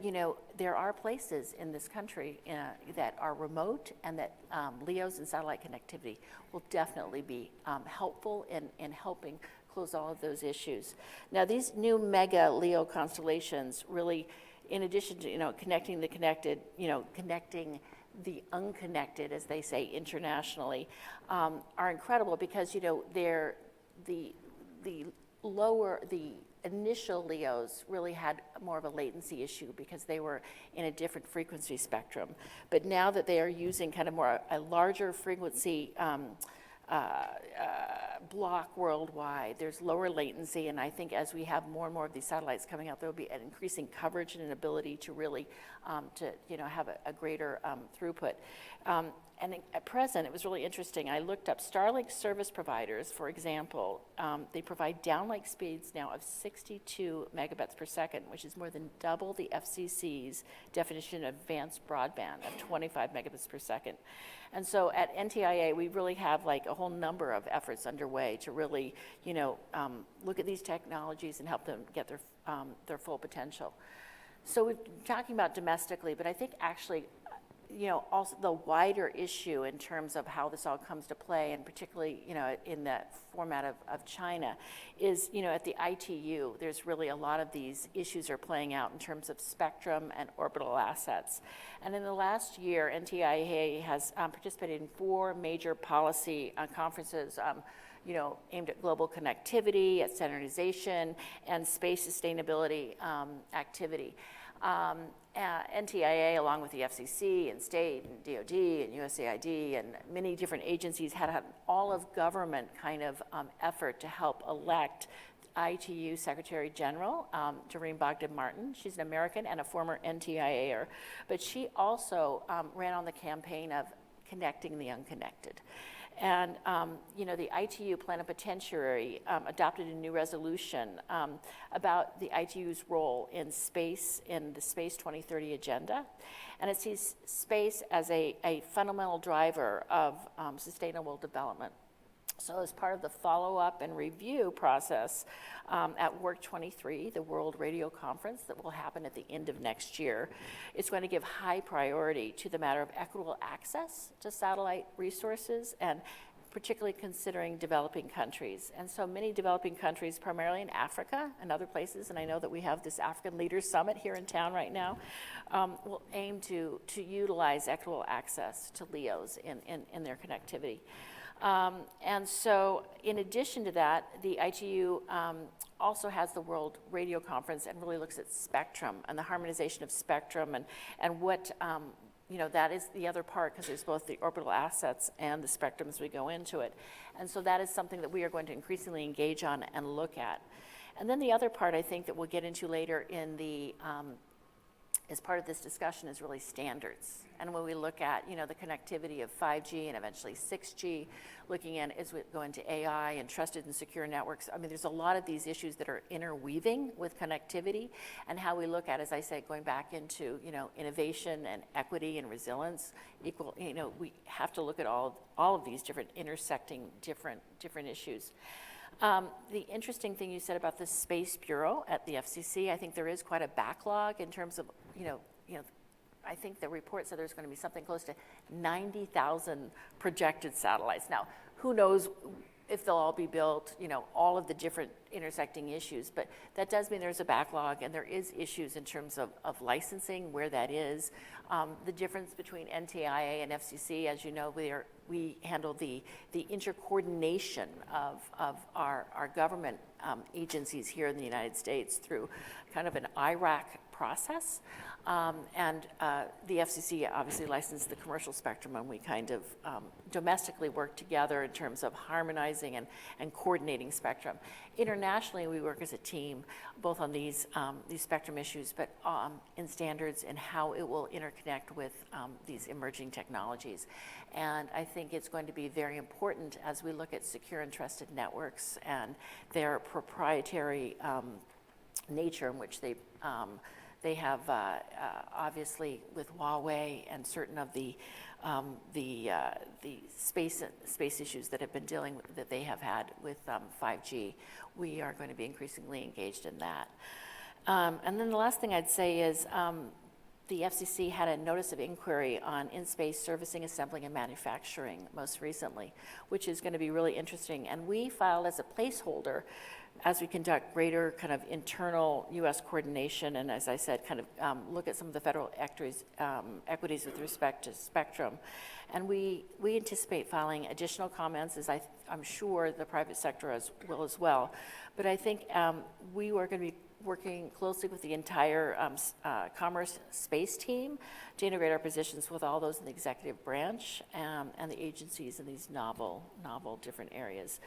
there are places in this country that are remote, and that LEOs and satellite connectivity will definitely be helpful in helping close all of those issues. Now, these new mega LEO constellations really, in addition to, connecting the connected, connecting the unconnected, as they say internationally, are incredible because, they're the initial LEOs really had more of a latency issue because they were in a different frequency spectrum. But now that they are using kind of more a larger frequency block worldwide, there's lower latency, and I think as we have more and more of these satellites coming out, there will be an increasing coverage and an ability to really have a greater throughput. And at present, it was really interesting. I looked up Starlink service providers, for example. They provide downlink speeds now of 62 megabits per second, which is more than double the FCC's definition of advanced broadband of 25 megabits per second. And so at NTIA, we really have a whole number of efforts underway to really, look at these technologies and help them get their full potential. So we're talking about domestically, but I think actually, also the wider issue in terms of how this all comes to play, and particularly, in the format of China, is, at the ITU, there's really a lot of these issues are playing out in terms of spectrum and orbital assets. And in the last year, NTIA has participated in 4 major policy conferences, aimed at global connectivity, at standardization, and space sustainability activity. NTIA, along with the FCC and state and DOD and USAID and many different agencies, had an all-of-government kind of effort to help elect ITU Secretary General, Doreen Bogdan-Martin. She's an American and a former NTIA-er, but she also ran on the campaign of connecting the unconnected. And, the ITU plenipotentiary adopted a new resolution about the ITU's role in space, in the Space 2030 agenda. And it sees space as a fundamental driver of sustainable development. So as part of the follow-up and review process at Work 23, the World Radio Conference that will happen at the end of next year, it's going to give high priority to the matter of equitable access to satellite resources, and particularly considering developing countries. And so many developing countries, primarily in Africa and other places, and I know that we have this African Leaders Summit here in town right now, will aim to utilize equitable access to LEOs in their connectivity. And so in addition to that, the ITU also has the World Radio Conference and really looks at spectrum and the harmonization of spectrum and what, that is the other part, because there's both the orbital assets and the spectrum as we go into it. And so that is something that we are going to increasingly engage on and look at. And then the other part I think that we'll get into later in the as part of this discussion is really standards. And when we look at, the connectivity of 5G and eventually 6G, looking at as we go into AI and trusted and secure networks, I mean, there's a lot of these issues that are interweaving with connectivity, and how we look at, as I say, going back into, innovation and equity and resilience, we have to look at all of these different intersecting different issues. The interesting thing you said about the Space Bureau at the FCC, I think there is quite a backlog in terms of, I think the report said there's going to be something close to 90,000 projected satellites. Now, who knows if they'll all be built, all of the different intersecting issues, but that does mean there's a backlog, and there is issues in terms of licensing, where that is. The difference between NTIA and FCC, as you know, we handle the intercoordination of our government agencies here in the United States through kind of an IRAC process. And the FCC obviously licensed the commercial spectrum, and we kind of domestically work together in terms of harmonizing and coordinating spectrum. Internationally, we work as a team, both on these spectrum issues, but in standards and how it will interconnect with these emerging technologies. And I think it's going to be very important as we look at secure and trusted networks and their proprietary nature in which they have obviously with Huawei and certain of the space issues that have been that they have had with 5G. We are going to be increasingly engaged in that. And then the last thing I'd say is the FCC had a notice of inquiry on in-space servicing, assembling, and manufacturing most recently, which is going to be really interesting. And we filed as a placeholder as we conduct greater kind of internal U.S. coordination, and as I said, kind of look at some of the federal equities with respect to spectrum. And we anticipate filing additional comments, as I'm sure the private sector will as well. But I think we are going to be working closely with the entire Commerce Space team to integrate our positions with all those in the executive branch and the agencies in these novel different areas.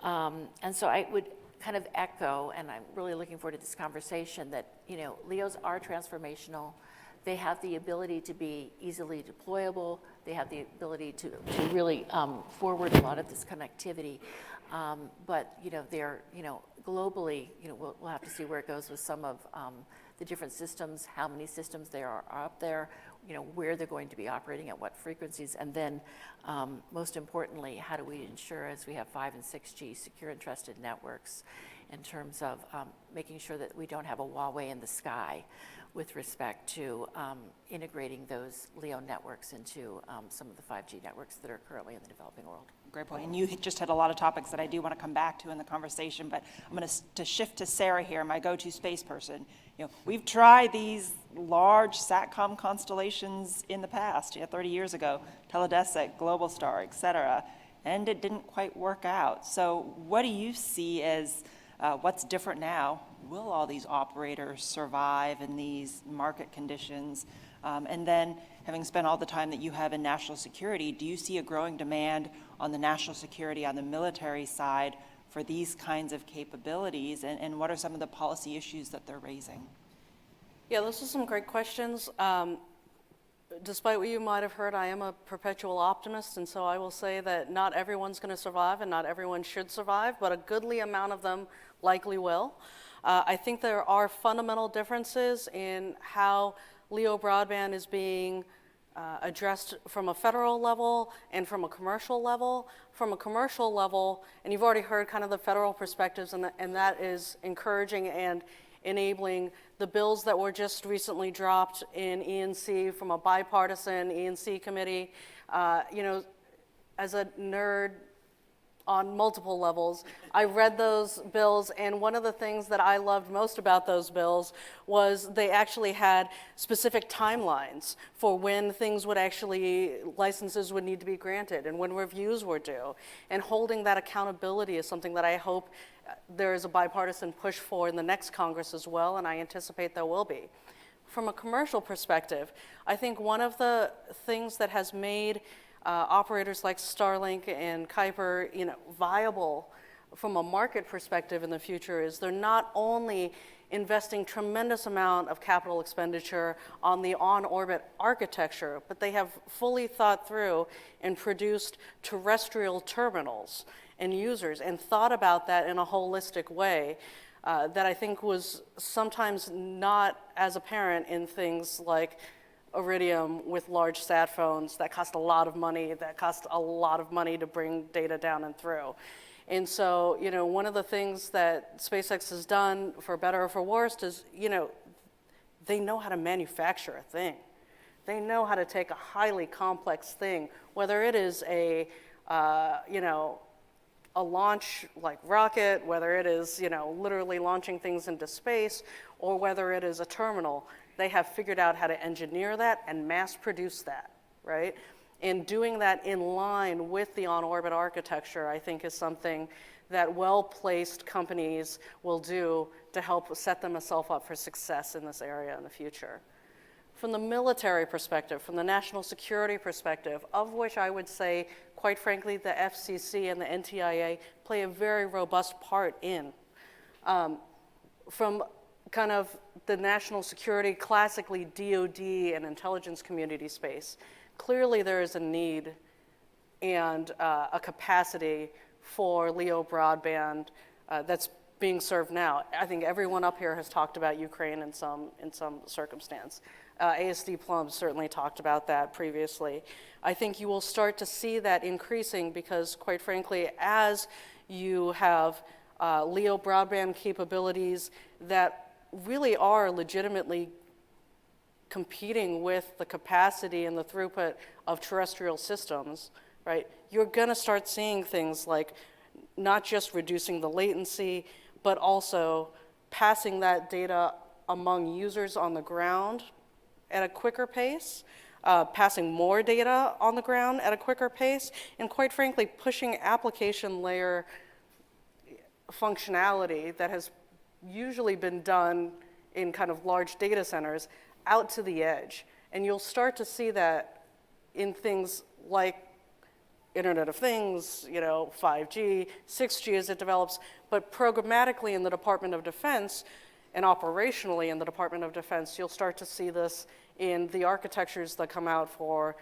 And so I would kind of echo, and I'm really looking forward to this conversation, that LEOs are transformational. They have the ability to be easily deployable. They have the ability to really forward a lot of this connectivity. But they're globally, we'll have to see where it goes with some of the different systems, how many systems there are up there, where they're going to be operating at what frequencies, and then most importantly, how do we ensure, as we have 5 and 6G secure and trusted networks, in terms of making sure that we don't have a Huawei in the sky with respect to integrating those LEO networks into some of the 5G networks that are currently in the developing world. Great point. And you just had a lot of topics that I do want to come back to in the conversation, but I'm going to shift to Sarah here, my go-to space person. We've tried these large SATCOM constellations in the past, 30 years ago, Teledesic, Globalstar, et cetera, and it didn't quite work out. So what do you see as what's different now? will all these operators survive in these market conditions? And then, having spent all the time that you have in national security, do you see a growing demand on the national security, on the military side, for these kinds of capabilities? And what are some of the policy issues that they're raising? Yeah, those are some great questions. Despite what you might have heard, I am a perpetual optimist, and so I will say that not everyone's going to survive and not everyone should survive, but a goodly amount of them likely will. I think there are fundamental differences in how LEO broadband is being addressed from a federal level and from a commercial level. From a commercial level, and you've already heard kind of the federal perspectives, and that is encouraging and enabling the bills that were just recently dropped in E&C from a bipartisan E&C committee. As a nerd on multiple levels, I read those bills, and one of the things that I loved most about those bills was they actually had specific timelines for when things would actually, licenses would need to be granted and when reviews were due. And holding that accountability is something that I hope there is a bipartisan push for in the next Congress as well, and I anticipate there will be. From a commercial perspective, I think one of the things that has made operators like Starlink and Kuiper, viable from a market perspective in the future is they're not only investing tremendous amount of capital expenditure on the on-orbit architecture, but they have fully thought through and produced terrestrial terminals and users and thought about that in a holistic way that I think was sometimes not as apparent in things like Iridium with large sat phones that cost a lot of money, to bring data down and through. And so, one of the things that SpaceX has done, for better or for worse, is, they know how to manufacture a thing. They know how to take a highly complex thing, whether it is a launch like rocket, whether it is, literally launching things into space, or whether it is a terminal. They have figured out how to engineer that and mass produce that, right? And doing that in line with the on-orbit architecture, I think, is something that well-placed companies will do to help set themselves up for success in this area in the future. From the military perspective, from the national security perspective, of which I would say, quite frankly, the FCC and the NTIA play a very robust part in. From kind of the national security, classically DoD and intelligence community space, clearly there is a need and a capacity for LEO broadband that's being served now. I think everyone up here has talked about Ukraine in some circumstance. ASD Plumb certainly talked about that previously. I think you will start to see that increasing because, quite frankly, as you have LEO broadband capabilities that really are legitimately competing with the capacity and the throughput of terrestrial systems, right? You're going to start seeing things like not just reducing the latency, but also passing that data among users on the ground at a quicker pace, passing more data on the ground at a quicker pace, and quite frankly, pushing application layer functionality that has usually been done in kind of large data centers out to the edge. And you'll start to see that in things like Internet of Things, 5G, 6G as it develops, but programmatically in the Department of Defense and operationally in the Department of Defense, you'll start to see this in the architectures that come out for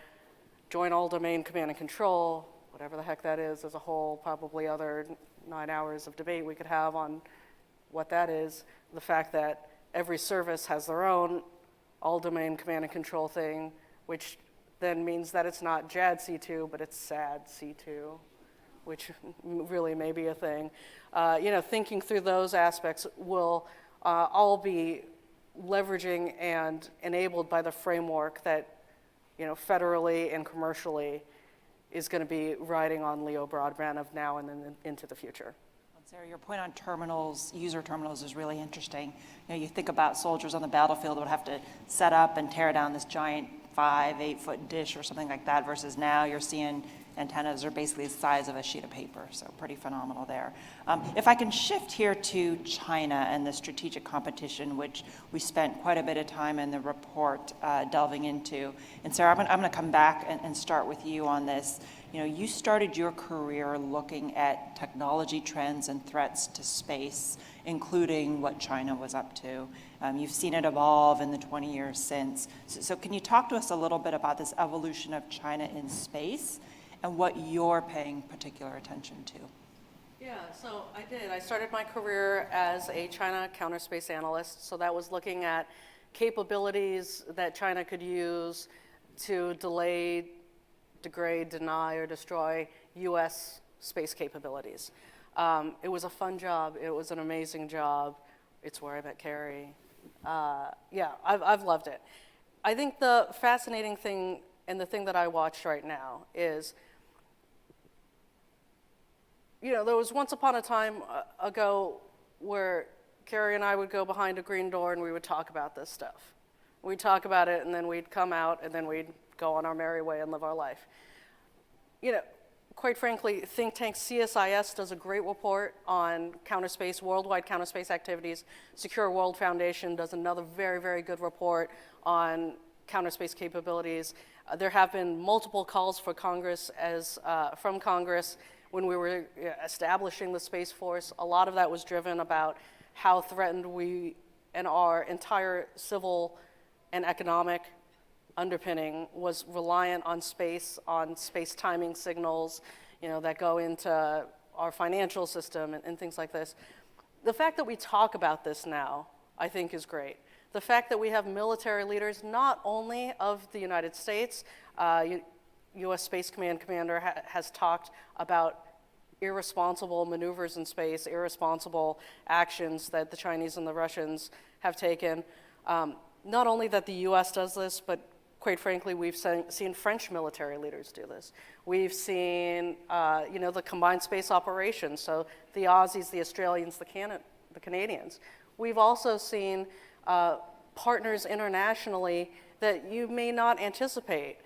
joint all-domain command and control, whatever the heck that is, as a whole, probably other 9 hours of debate we could have on what that is. The fact that every service has their own all-domain command and control thing, which then means that it's not JAD-C2, but it's SAD-C2, which really may be a thing. Thinking through those aspects will all be leveraging and enabled by the framework that, federally and commercially is going to be riding on LEO broadband of now and then into the future. Sarah, your point on terminals, user terminals, is really interesting. You think about soldiers on the battlefield that would have to set up and tear down this giant 5-8 foot dish or something like that, versus now you're seeing antennas are basically the size of a sheet of paper, so pretty phenomenal there. If I can shift here to China and the strategic competition, which we spent quite a bit of time in the report delving into. And Sarah, I'm going to come back and start with you on this. You know, you started your career looking at technology trends and threats to space, including what China was up to. You've seen it evolve in the 20 years since. So can you talk to us a little bit about this evolution of China in space and what you're paying particular attention to? Yeah, so I did. I started my career as a China counterspace analyst. So that was looking at capabilities that China could use to delay, degrade, deny, or destroy U.S. space capabilities. It was a fun job. It was an amazing job. It's where I met Carrie. Yeah, I've loved it. I think the fascinating thing and the thing that I watched right now is, you know, there was once upon a time ago where Carrie and I would go behind a green door and we would talk about this stuff. We'd talk about it and then we'd come out and then we'd go on our merry way and live our life. You know, quite frankly, think tank CSIS does a great report on counterspace, worldwide counterspace activities. Secure World Foundation does another very, very good report on counterspace capabilities. There have been multiple calls for Congress from Congress when we were establishing the Space Force. A lot of that was driven about how threatened we and our entire civil and economic underpinning was reliant on space timing signals, you know, that go into our financial system and things like this. The fact that we talk about this now, I think, is great. The fact that we have military leaders, not only of the United States, U.S. Space Command Commander has talked about irresponsible maneuvers in space, irresponsible actions that the Chinese and the Russians have taken. Not only that the U.S. does this, but quite frankly, we've seen French military leaders do this. We've seen, the combined space operations, so the Aussies, the Australians, the Canadians. We've also seen partners internationally that you may not anticipate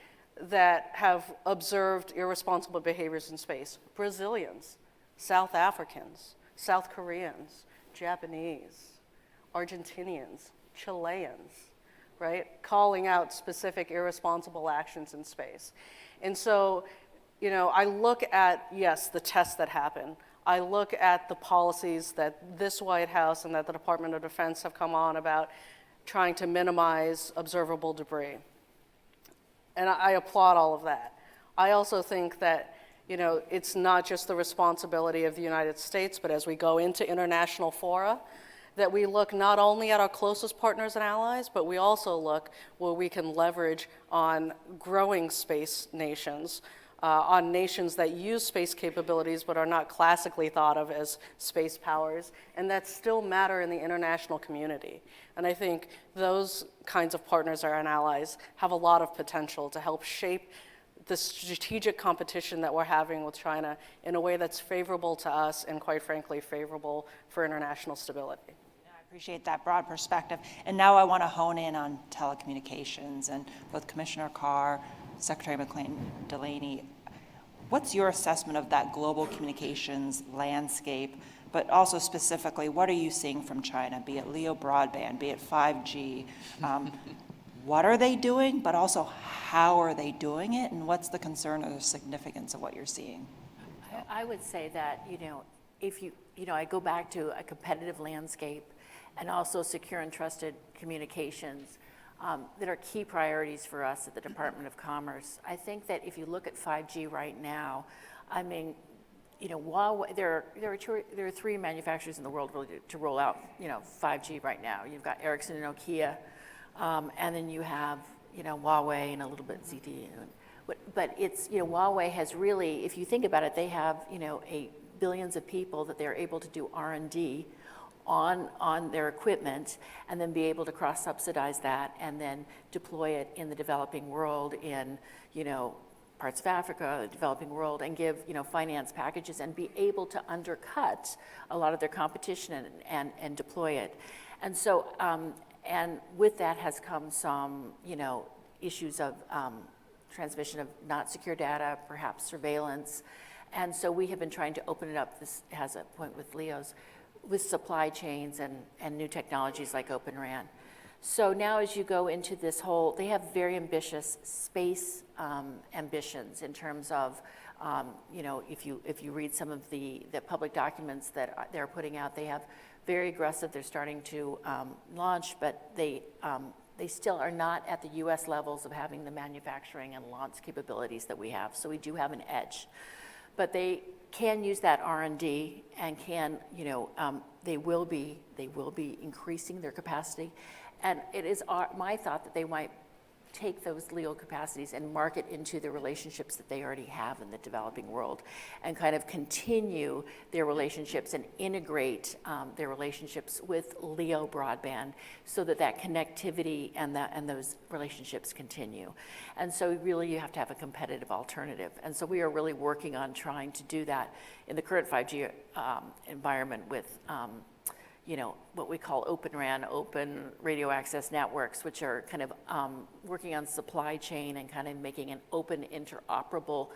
that have observed irresponsible behaviors in space. Brazilians, South Africans, South Koreans, Japanese, Argentinians, Chileans, right? Calling out specific irresponsible actions in space. And so, you know, I look at, yes, the tests that happen. I look at the policies that this White House and that the Department of Defense have come on about trying to minimize observable debris. And I applaud all of that. I also think that, you know, it's not just the responsibility of the United States, but as we go into international fora, that we look not only at our closest partners and allies, but we also look where we can leverage on growing space nations, on nations that use space capabilities but are not classically thought of as space powers, and that still matter in the international community. And I think those kinds of partners and allies have a lot of potential to help shape the strategic competition that we're having with China in a way that's favorable to us and, quite frankly, favorable for international stability. I appreciate that broad perspective. And now I want to hone in on telecommunications, and both Commissioner Carr, Secretary Delaney, what's your assessment of that global communications landscape, but also specifically, what are you seeing from China, be it LEO broadband, be it 5G? What are they doing, but also how are they doing it, and what's the concern or the significance of what you're seeing? I would say that, I go back to a competitive landscape and also secure and trusted communications that are key priorities for us at the Department of Commerce. I think that if you look at 5G right now, I mean, Huawei, there are three manufacturers in the world really to roll out, 5G right now. You've got Ericsson and Nokia, and then you have, Huawei and a little bit ZTE. But it's, Huawei has really, if you think about it, they have, billions of people that they're able to do R&D on their equipment and then be able to cross-subsidize that and then deploy it in the developing world in, parts of Africa, the developing world, and give, finance packages and be able to undercut a lot of their competition and deploy it. And so, and with that has come some, issues of transmission of not secure data, perhaps surveillance. And so we have been trying to open it up. This has a point with LEOs, with supply chains and new technologies like Open RAN. So now as you go into this whole, they have very ambitious space ambitions in terms of, if you read some of the public documents that they're putting out, they have very aggressive, they're starting to launch, but they still are not at the US levels of having the manufacturing and launch capabilities that we have. So we do have an edge. But they can use that R&D and can, they will be increasing their capacity. And it is my thought that they might take those LEO capacities and market into the relationships that they already have in the developing world and kind of continue their relationships and integrate their relationships with LEO broadband so that connectivity and those relationships continue. And so really you have to have a competitive alternative. And so we are really working on trying to do that in the current 5G environment with what we call Open RAN, Open Radio Access Networks, which are kind of working on supply chain and kind of making an open, interoperable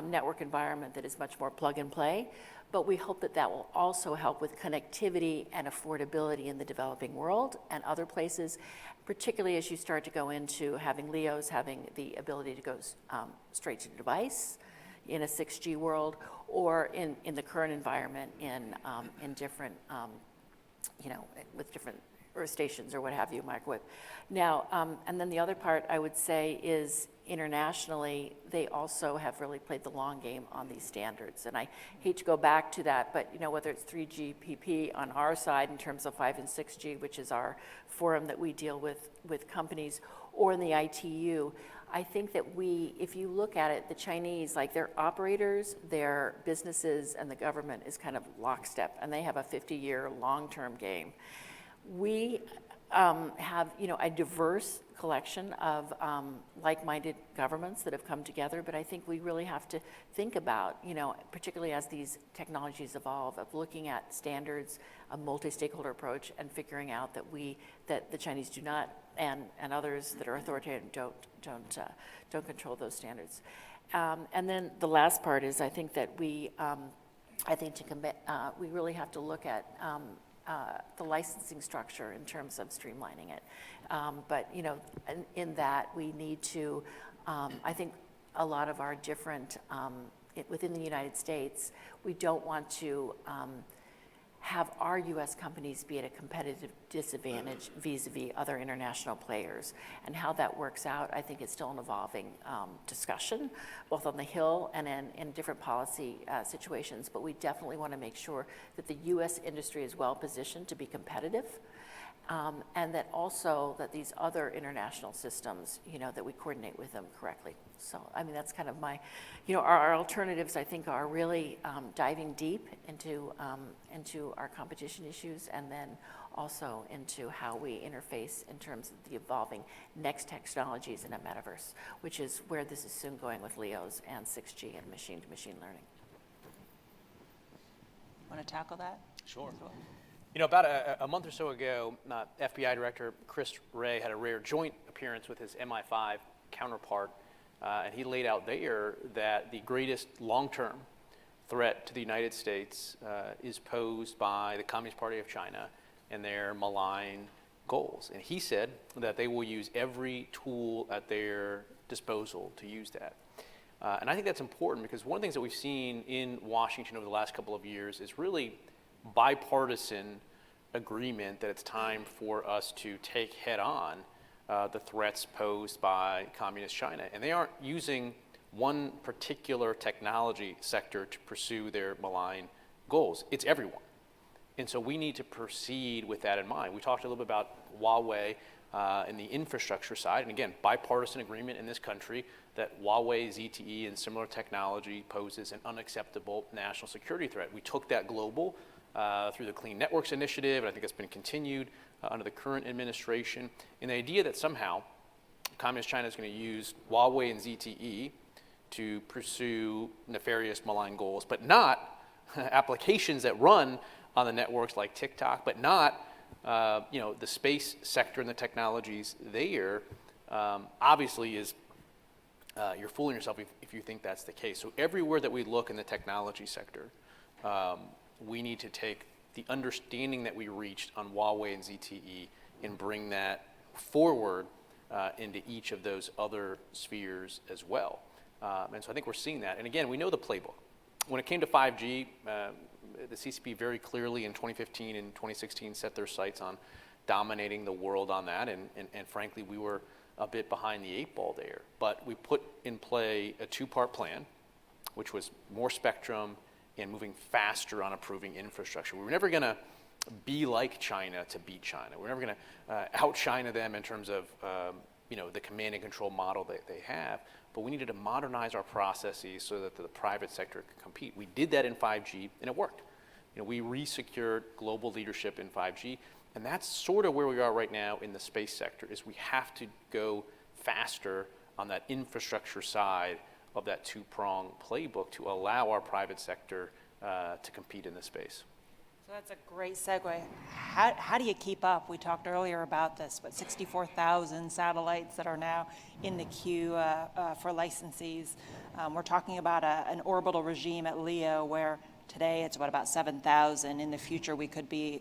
network environment that is much more plug and play. But we hope that will also help with connectivity and affordability in the developing world and other places, particularly as you start to go into having LEOs having the ability to go straight to the device in a 6G world, or in the current environment in different with different earth stations or what have you, microwave. Now, and then the other part I would say is internationally, they also have really played the long game on these standards. And I hate to go back to that, but whether it's 3GPP on our side in terms of 5 and 6G, which is our forum that we deal with companies, or in the ITU, I think that if you look at it, the Chinese, like their operators, their businesses, and the government is kind of lockstep, and they have a 50-year long-term game. We have, a diverse collection of like-minded governments that have come together, but I think we really have to think about, particularly as these technologies evolve, of looking at standards, a multi-stakeholder approach, and figuring out that the Chinese do not, and others that are authoritarian don't control those standards. And then the last part is I think that we really have to look at the licensing structure in terms of streamlining it. But in that we need to, I think a lot of our different, within the United States, we don't want to have our U.S. companies be at a competitive disadvantage vis-a-vis other international players. And how that works out, I think, is still an evolving discussion, both on the Hill and in different policy situations. But we definitely want to make sure that the U.S. industry is well positioned to be competitive, and that also that these other international systems, that we coordinate with them correctly. So, that's kind of my, our alternatives, I think, are really diving deep into our competition issues, and then also into how we interface in terms of the evolving next technologies in a metaverse, which is where this is soon going with LEOs and 6G and machine-to-machine learning. Want to tackle that? Sure. About a month or so ago, FBI Director Chris Wray had a rare joint appearance with his MI5 counterpart, and he laid out there that the greatest long-term threat to the United States is posed by the Communist Party of China and their malign goals. And he said that they will use every tool at their disposal to use that. And I think that's important because one of the things that we've seen in Washington over the last couple of years is really bipartisan agreement that it's time for us to take head on the threats posed by Communist China. And they aren't using one particular technology sector to pursue their malign goals. It's everyone. And so we need to proceed with that in mind. We talked a little bit about Huawei and the infrastructure side. And again, bipartisan agreement in this country that Huawei, ZTE, and similar technology poses an unacceptable national security threat. We took that global through the Clean Networks Initiative, and I think it's been continued under the current administration. And the idea that somehow Communist China is going to use Huawei and ZTE to pursue nefarious malign goals, but not applications that run on the networks like TikTok, but not the space sector and the technologies there, obviously is you're fooling yourself if you think that's the case. So everywhere that we look in the technology sector, we need to take the understanding that we reached on Huawei and ZTE and bring that forward into each of those other spheres as well. And so I think we're seeing that. And again, we know the playbook. When it came to 5G, the CCP very clearly in 2015 and 2016 set their sights on dominating the world on that. And frankly, we were a bit behind the 8 ball there. But we put in play a 2-part plan, which was more spectrum and moving faster on approving infrastructure. We were never going to be like China to beat China. We're never going to out-China them in terms of the command and control model that they have. But we needed to modernize our processes so that the private sector could compete. We did that in 5G, and it worked. We re-secured global leadership in 5G, and that's sort of where we are right now in the space sector, is we have to go faster on that infrastructure side of that 2-prong playbook to allow our private sector to compete in this space. So that's a great segue. How do you keep up? We talked earlier about this, but 64,000 satellites that are now in the queue for licensees. We're talking about an orbital regime at LEO where today it's about 7,000. In the future,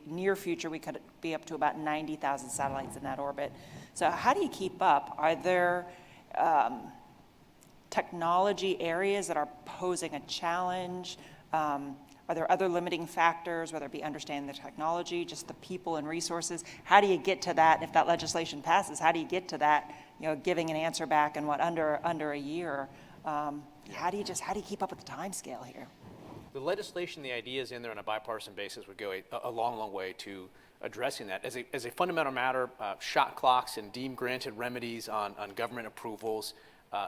near future, we could be up to about 90,000 satellites in that orbit. So how do you keep up? Are there technology areas that are posing a challenge? Are there other limiting factors, whether it be understanding the technology, just the people and resources? How do you get to that? If that legislation passes, how do you get to that? Giving an answer back in under a year. How do you keep up with the time scale here? The legislation, the ideas in there on a bipartisan basis would go a long, long way to addressing that. As a fundamental matter, shot clocks and deemed granted remedies on government approvals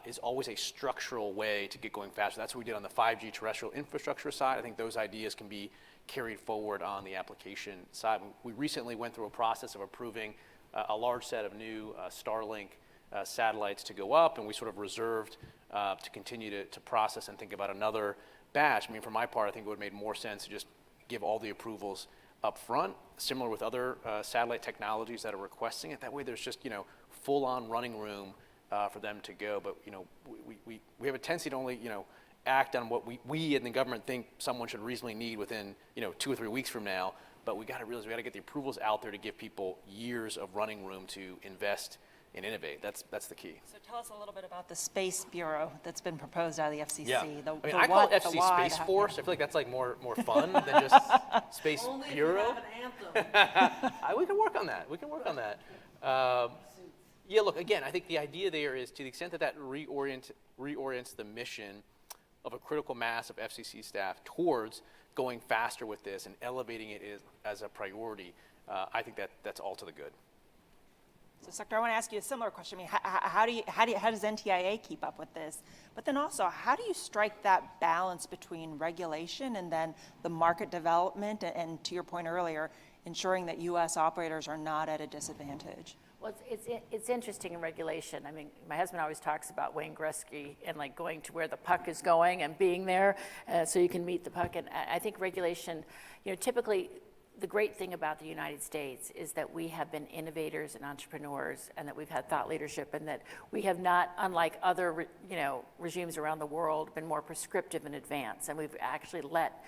is always a structural way to get going faster. That's what we did on the 5G terrestrial infrastructure side. I think those ideas can be carried forward on the application side. We recently went through a process of approving a large set of new Starlink satellites to go up, and we sort of reserved to continue to process and think about another batch. I mean, for my part, I think it would have made more sense to just give all the approvals up front, similar with other satellite technologies that are requesting it. That way there's just, full-on running room for them to go. But, we have a tendency to only, act on what we in the government think someone should reasonably need within, 2 or 3 weeks from now. But we got to realize we got to get the approvals out there to give people years of running room to invest and innovate. That's the key. So tell us a little bit about the Space Bureau that's been proposed out of the FCC. Yeah. I call it FC Space Force. I feel like that's like more fun than just Space Bureau. We can work on that. Yeah, look, again, I think the idea there is to the extent that reorients the mission of a critical mass of FCC staff towards going faster with this and elevating it as a priority, I think that's all to the good. So, Secretary, I want to ask you a similar question. I mean, how does NTIA keep up with this? But then also, how do you strike that balance between regulation and then the market development and to your point earlier, ensuring that U.S. operators are not at a disadvantage? Well, it's interesting in regulation. I mean, my husband always talks about Wayne Gretzky and like going to where the puck is going and being there so you can meet the puck. And I think regulation, typically the great thing about the United States is that we have been innovators and entrepreneurs, and that we've had thought leadership, and that we have not, unlike other regimes around the world, been more prescriptive in advance, and we've actually let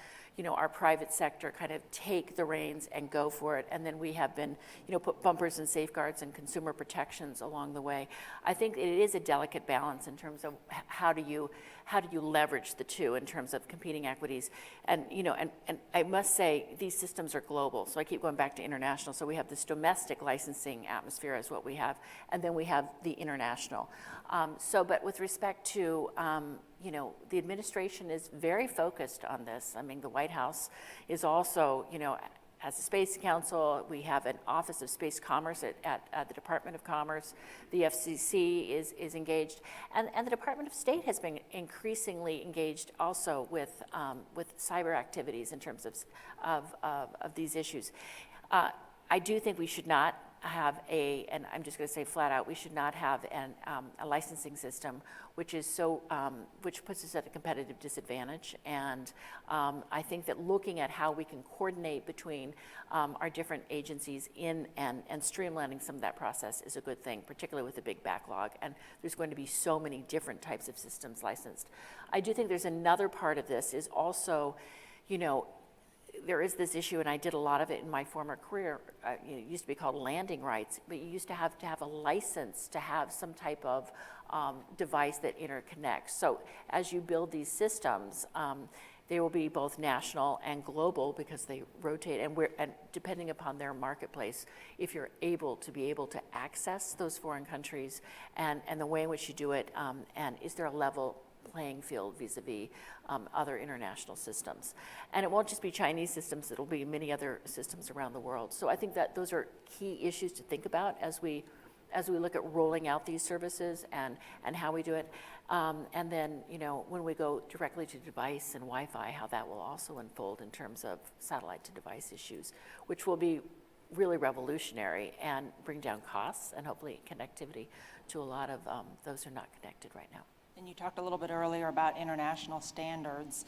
our private sector kind of take the reins and go for it. And then we have been, put bumpers and safeguards and consumer protections along the way. I think it is a delicate balance in terms of how do you leverage the two in terms of competing equities. And, and I must say, these systems are global. So I keep going back to international. So we have this domestic licensing atmosphere is what we have. And then we have the international. But with respect to, the administration is very focused on this. I mean, the White House is also, as a Space Council, we have an Office of Space Commerce at the Department of Commerce. The FCC is engaged, and the Department of State has been increasingly engaged also with cyber activities in terms of these issues. I do think we should not have and I'm just going to say flat out, we should not have a licensing system which is which puts us at a competitive disadvantage. And I think that looking at how we can coordinate between our different agencies and streamlining some of that process is a good thing, particularly with the big backlog. And there's going to be so many different types of systems licensed. I do think there's another part of this is also, there is this issue, and I did a lot of it in my former career. It used to be called landing rights, but you used to have a license to have some type of device that interconnects. So as you build these systems, they will be both national and global because they rotate, and depending upon their marketplace, if you're able to access those foreign countries and the way in which you do it, and is there a level playing field vis-a-vis other international systems. And it won't just be Chinese systems, it'll be many other systems around the world. So I think that those are key issues to think about as we look at rolling out these services and how we do it. And then, when we go directly to device and Wi-Fi, how that will also unfold in terms of satellite to device issues, which will be really revolutionary and bring down costs and hopefully connectivity to a lot of those who are not connected right now. And you talked a little bit earlier about international standards.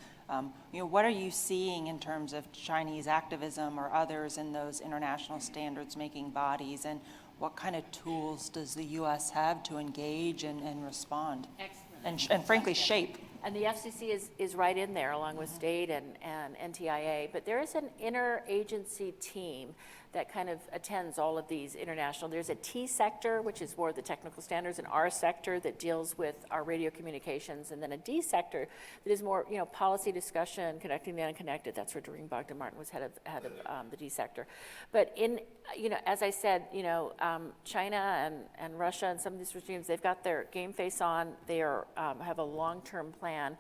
What are you seeing in terms of Chinese activism or others in those international standards-making bodies, and what kind of tools does the U.S. have to engage and respond? Excellent. And frankly, shape? And the FCC is right in there along with state and NTIA, but there is an interagency team that kind of attends all of these international. There's a T sector, which is more the technical standards, an R sector that deals with our radio communications, and then a D sector that is more, policy discussion, connecting the unconnected. That's where Doreen Bogdan-Martin was head of the D sector. But as I said, China and Russia and some of these regimes, they've got their game face on. They have a long-term plan.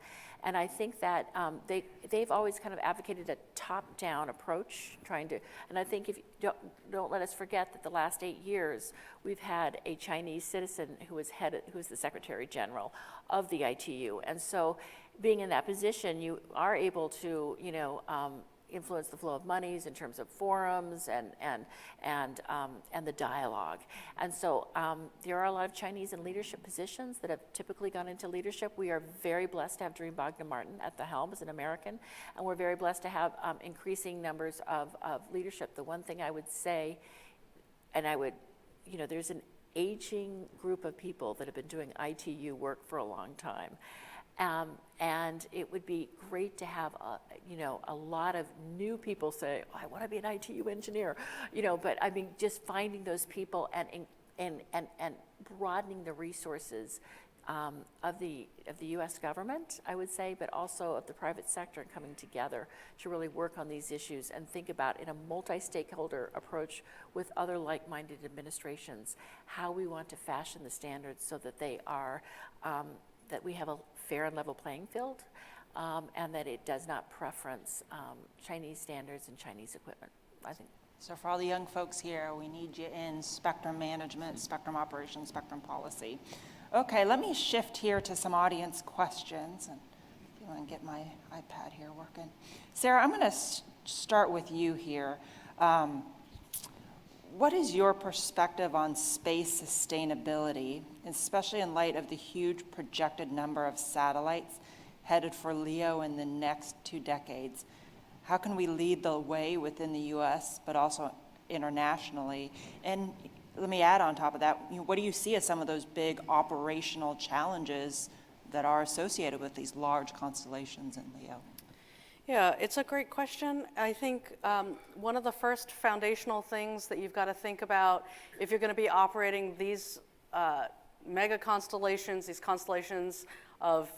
And I think that they've always kind of advocated a top-down approach, and I think if you don't let us forget that the last 8 years, we've had a Chinese citizen who was the Secretary General of the ITU. And so being in that position, you are able to, influence the flow of monies in terms of forums and the dialogue. And so there are a lot of Chinese in leadership positions that have typically gone into leadership. We are very blessed to have Doreen Bogdan-Martin at the helm as an American, and we're very blessed to have increasing numbers of leadership. The one thing I would say, there's an aging group of people that have been doing ITU work for a long time. And it would be great to have a lot of new people say, I want to be an ITU engineer, but I mean, just finding those people and broadening the resources of the U.S. government, I would say, but also of the private sector, and coming together to really work on these issues and think about, in a multi-stakeholder approach with other like-minded administrations, how we want to fashion the standards so that they are, that we have a fair and level playing field, and that it does not preference Chinese standards and Chinese equipment, I think. So for all the young folks here, we need you in spectrum management, spectrum operations, spectrum policy. Okay, let me shift here to some audience questions. And if you want to get my iPad here working. Sarah, I'm going to start with you here. What is your perspective on space sustainability, especially in light of the huge projected number of satellites headed for LEO in the next 2 decades? How can we lead the way within the U.S., but also internationally? And let me add on top of that, what do you see as some of those big operational challenges that are associated with these large constellations in LEO? Yeah, it's a great question. I think one of the first foundational things that you've got to think about if you're going to be operating these mega constellations, these constellations of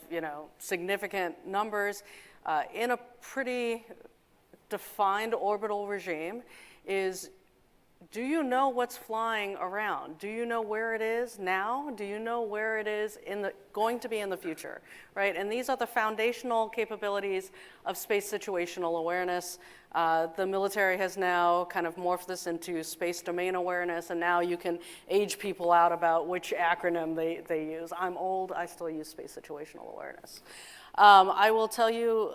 significant numbers in a pretty defined orbital regime, is, do you know what's flying around? Do you know where it is now? Do you know where it is going to be in the future, right? And these are the foundational capabilities of space situational awareness. The military has now kind of morphed this into space domain awareness, and now you can age people out about which acronym they use. I'm old, I still use space situational awareness. I will tell you,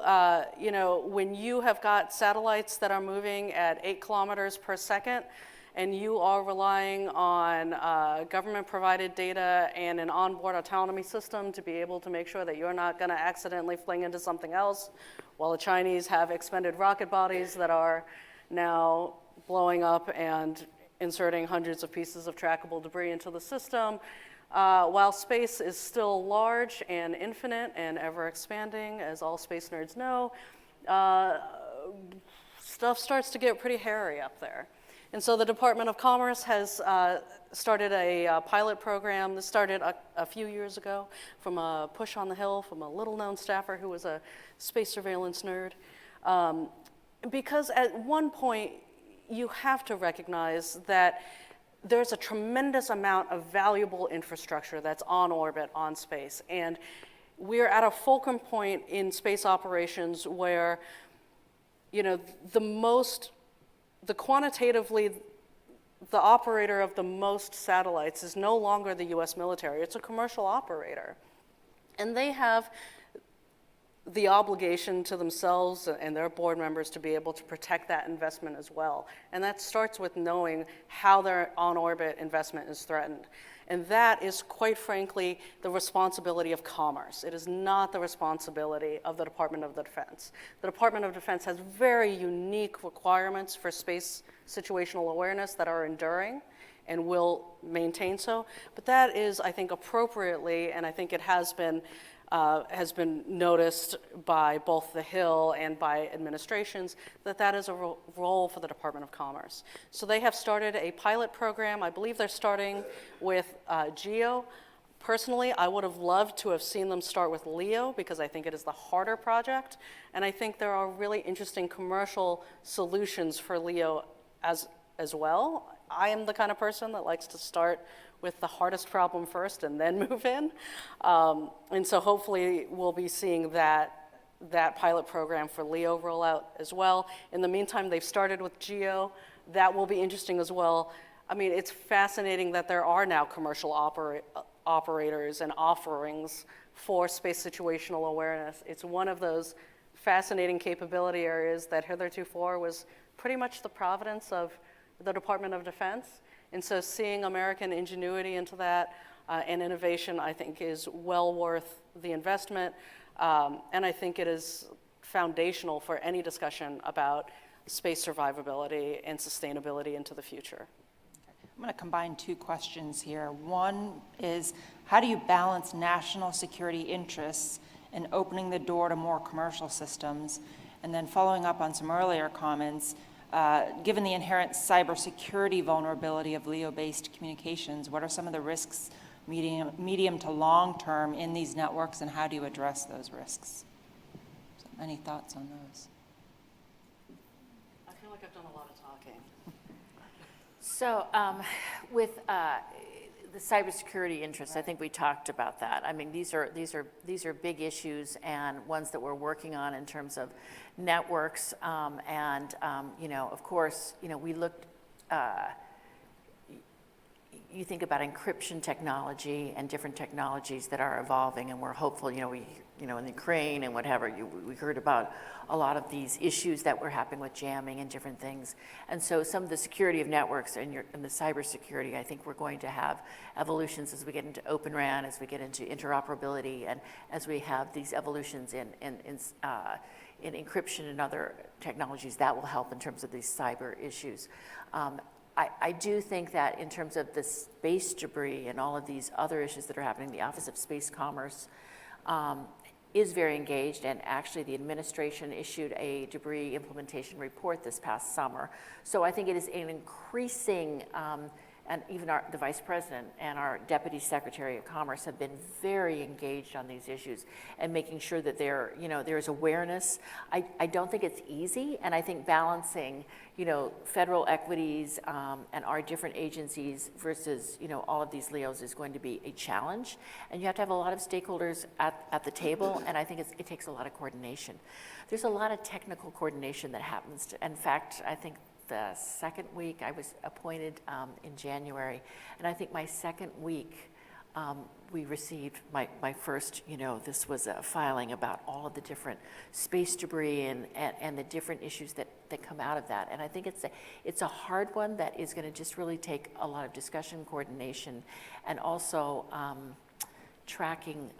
when you have got satellites that are moving at 8 kilometers per second, and you are relying on government-provided data and an onboard autonomy system to be able to make sure that you're not going to accidentally fling into something else, while the Chinese have expended rocket bodies that are now blowing up and inserting hundreds of pieces of trackable debris into the system. While space is still large and infinite and ever expanding, as all space nerds know, stuff starts to get pretty hairy up there. And so the Department of Commerce has started a pilot program. This started a few years ago from a push on the Hill from a little-known staffer who was a space surveillance nerd. Because at one point, you have to recognize that there's a tremendous amount of valuable infrastructure that's on orbit, on space. And we're at a fulcrum point in space operations where, you know, the quantitatively, the operator of the most satellites is no longer the US military, it's a commercial operator. And they have the obligation to themselves and their board members to be able to protect that investment as well. And that starts with knowing how their on-orbit investment is threatened. And that is, quite frankly, the responsibility of commerce. It is not the responsibility of the Department of Defense. The Department of Defense has very unique requirements for space situational awareness that are enduring and will maintain so. But that is, I think, appropriately, and I think it has been noticed by both the Hill and by administrations, that is a role for the Department of Commerce. So they have started a pilot program. I believe they're starting with GEO. Personally, I would have loved to have seen them start with LEO because I think it is the harder project. And I think there are really interesting commercial solutions for LEO as well. I am the kind of person that likes to start with the hardest problem first and then move in. And so hopefully we'll be seeing that pilot program for LEO roll out as well. In the meantime, they've started with GEO. That will be interesting as well. I mean, it's fascinating that there are now commercial operators and offerings for space situational awareness. It's one of those fascinating capability areas that heretofore was pretty much the providence of the Department of Defense. And so seeing American ingenuity into that and innovation, I think, is well worth the investment. And I think it is foundational for any discussion about space survivability and sustainability into the future. I'm going to combine two questions here. One is, how do you balance national security interests in opening the door to more commercial systems? And then following up on some earlier comments, given the inherent cybersecurity vulnerability of LEO-based communications, what are some of the risks, medium to long term, in these networks, and how do you address those risks? So any thoughts on those? I feel like I've done a lot of talking. So with the cybersecurity interests, I think we talked about that. I mean, these are big issues and ones that we're working on in terms of networks. You know, of course, you know, we looked. You think about encryption technology and different technologies that are evolving, and we're hopeful. You know, in Ukraine and whatever, we heard about a lot of these issues that were happening with jamming and different things. And so some of the security of networks and the cybersecurity, I think we're going to have evolutions as we get into Open RAN, as we get into interoperability, and as we have these evolutions in encryption and other technologies that will help in terms of these cyber issues. I do think that in terms of the space debris and all of these other issues that are happening, the Office of Space Commerce is very engaged, and actually the administration issued a debris implementation report this past summer. So I think it is an increasing, and even the Vice President and our Deputy Secretary of Commerce have been very engaged on these issues and making sure that there's awareness. I don't think it's easy, and I think balancing, you know, federal equities and our different agencies versus, you know, all of these LEOs is going to be a challenge. And you have to have a lot of stakeholders at the table, and I think it takes a lot of coordination. There's a lot of technical coordination that happens. In fact, I think the second week I was appointed in January, and I think my second week we received my first, this was a filing about all of the different space debris and the different issues that come out of that. And I think it's a hard one that is going to just really take a lot of discussion, coordination, and also tracking,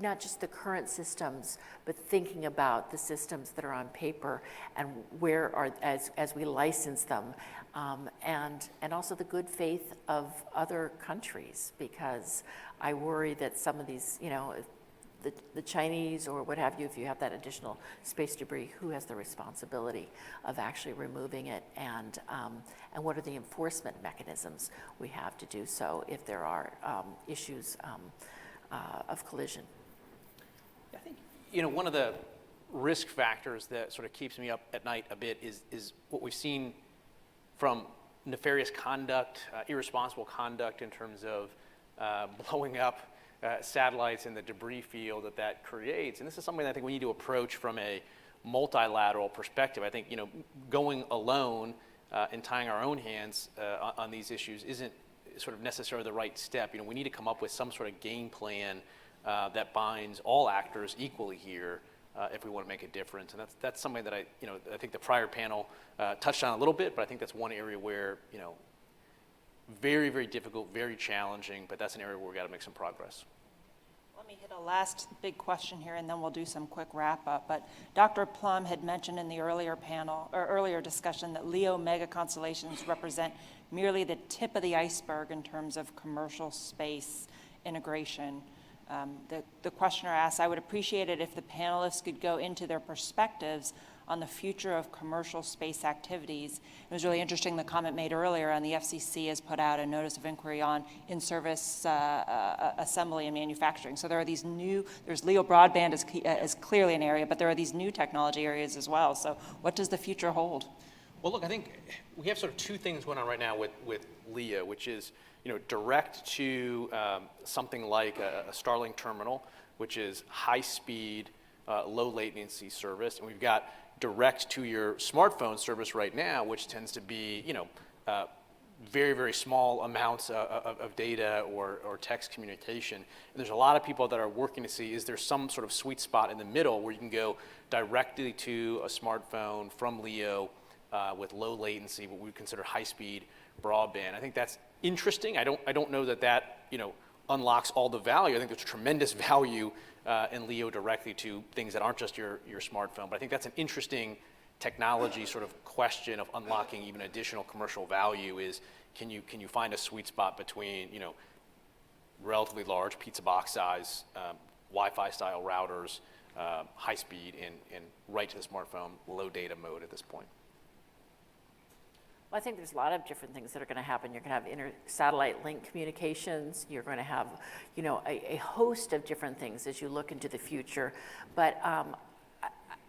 not just the current systems, but thinking about the systems that are on paper and where are, as we license them, and also the good faith of other countries, because I worry that some of these, the Chinese or what have you, if you have that additional space debris, who has the responsibility of actually removing it, and what are the enforcement mechanisms we have to do so if there are issues of collision. I think, one of the risk factors that sort of keeps me up at night a bit is what we've seen from nefarious conduct, irresponsible conduct in terms of blowing up satellites and the debris field that creates. And this is something that I think we need to approach from a multilateral perspective. I think, going alone and tying our own hands on these issues isn't sort of necessarily the right step. We need to come up with some sort of game plan that binds all actors equally here if we want to make a difference. And that's something that I think the prior panel touched on a little bit, but I think that's one area where, very, very difficult, very challenging, but that's an area where we've got to make some progress. Let me hit a last big question here, and then we'll do some quick wrap up. But Dr. Plumb had mentioned in the earlier panel, or earlier discussion, that LEO mega constellations represent merely the tip of the iceberg in terms of commercial space integration. The questioner asks, I would appreciate it if the panelists could go into their perspectives on the future of commercial space activities. It was really interesting, the comment made earlier on the FCC has put out a notice of inquiry on in-service assembly and manufacturing. So there are these there's LEO broadband is clearly an area, but there are these new technology areas as well. So what does the future hold? Well, look, I think we have sort of two things going on right now with LEO, which is, direct to something like a Starlink terminal, which is high-speed, low latency service, and we've got direct to your smartphone service right now, which tends to be, very, very small amounts of data or text communication. And there's a lot of people that are working to see, is there some sort of sweet spot in the middle where you can go directly to a smartphone from LEO with low latency, what we would consider high-speed broadband. I think that's interesting. I don't know that unlocks all the value. I think there's tremendous value in LEO directly to things that aren't just your smartphone. But I think that's an interesting technology sort of question of unlocking even additional commercial value. Is can you find a sweet spot between relatively large pizza box size Wi-Fi style routers, high speed, and right to the smartphone, low data mode at this point. Well, I think there's a lot of different things that are going to happen. You're going to have inter-satellite link communications. You're going to have, a host of different things as you look into the future. But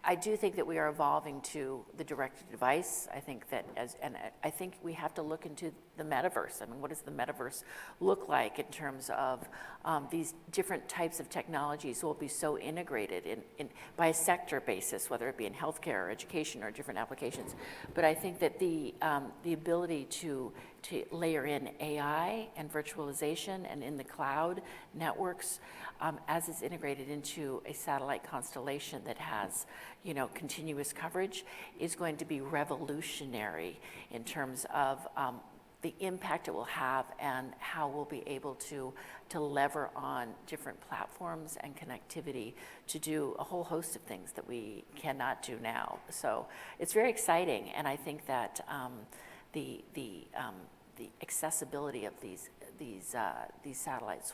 I do think that we are evolving to the direct-to-device. I think that I think we have to look into the metaverse. I mean, what does the metaverse look like in terms of these different types of technologies will be so integrated in by a sector basis, whether it be in healthcare or education or different applications. But I think that the ability to layer in AI and virtualization and in the cloud networks as it's integrated into a satellite constellation that has, continuous coverage is going to be revolutionary in terms of the impact it will have and how we'll be able to lever on different platforms and connectivity to do a whole host of things that we cannot do now. So it's very exciting, and I think that the accessibility of these satellites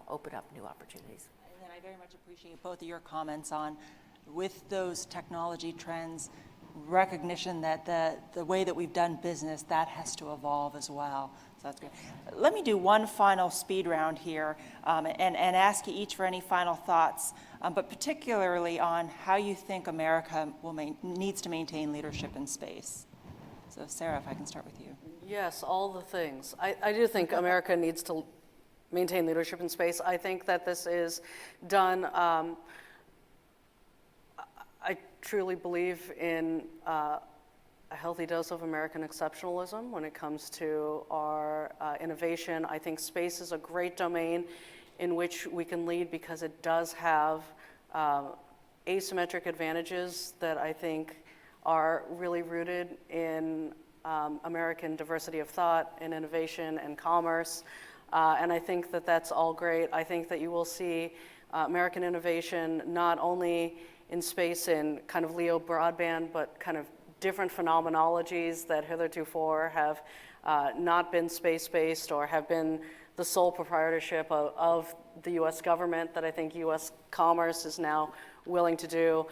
open up new opportunities. And I very much appreciate both of your comments on, with those technology trends, recognition that the way that we've done business, that has to evolve as well. So that's good. Let me do one final speed round here and ask you each for any final thoughts, but particularly on how you think America needs to maintain leadership in space. So Sarah, if I can start with you. Yes, all the things. I do think America needs to maintain leadership in space. I think that this is done, I truly believe in a healthy dose of American exceptionalism when it comes to our innovation. I think space is a great domain in which we can lead because it does have asymmetric advantages that I think are really rooted in American diversity of thought and innovation and commerce. And I think that that's all great. I think that you will see American innovation not only in space and kind of LEO broadband, but kind of different phenomenologies that heretofore have not been space-based or have been the sole proprietorship of the US government that I think US commerce is now willing to do,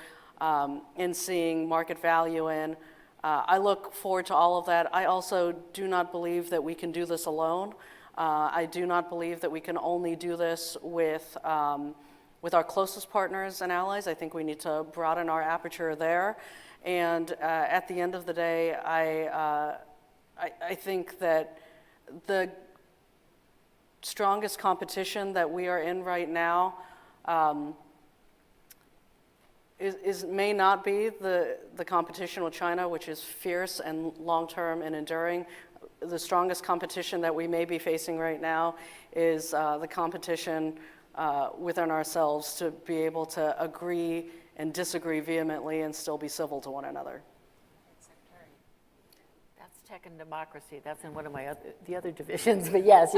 in seeing market value in. I look forward to all of that. I also do not believe that we can do this alone. I do not believe that we can only do this with our closest partners and allies. I think we need to broaden our aperture there. And at the end of the day, I think that the strongest competition that we are in right now may not be the competition with China, which is fierce and long-term and enduring. The strongest competition that we may be facing right now is the competition within ourselves to be able to agree and disagree vehemently and still be civil to one another. That's tech and democracy. That's in one of my the other divisions. But yes.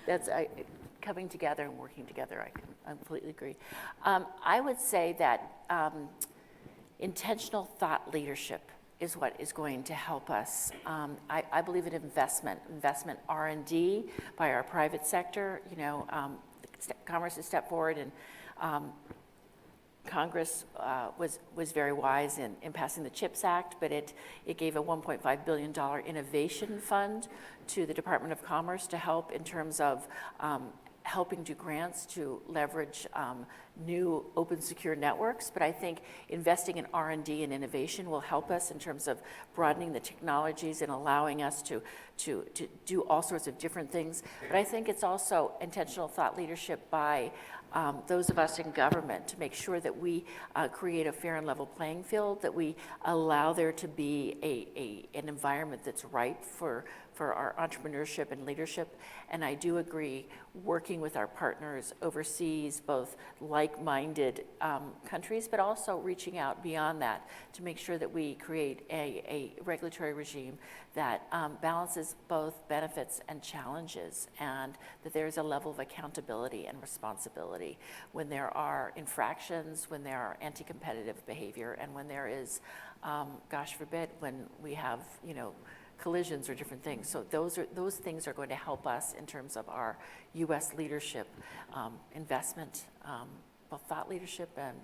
That's coming together and working together. I completely agree. I would say that intentional thought leadership is what is going to help us. I believe in investment R&D by our private sector. Commerce has stepped forward, and Congress was very wise in passing the CHIPS Act, but it gave a $1.5 billion innovation fund to the Department of Commerce to help in terms of helping do grants to leverage new open secure networks. But I think investing in R&D and innovation will help us in terms of broadening the technologies and allowing us to do all sorts of different things. But I think it's also intentional thought leadership by those of us in government to make sure that we create a fair and level playing field, that we allow there to be an environment that's ripe for our entrepreneurship and leadership. And I do agree, working with our partners overseas, both like-minded countries, but also reaching out beyond that to make sure that we create a regulatory regime that balances both benefits and challenges, and that there's a level of accountability and responsibility when there are infractions, when there are anti-competitive behavior, and when there is, gosh forbid, when we have, collisions or different things. So those things are going to help us in terms of our U.S. leadership, investment, both thought leadership and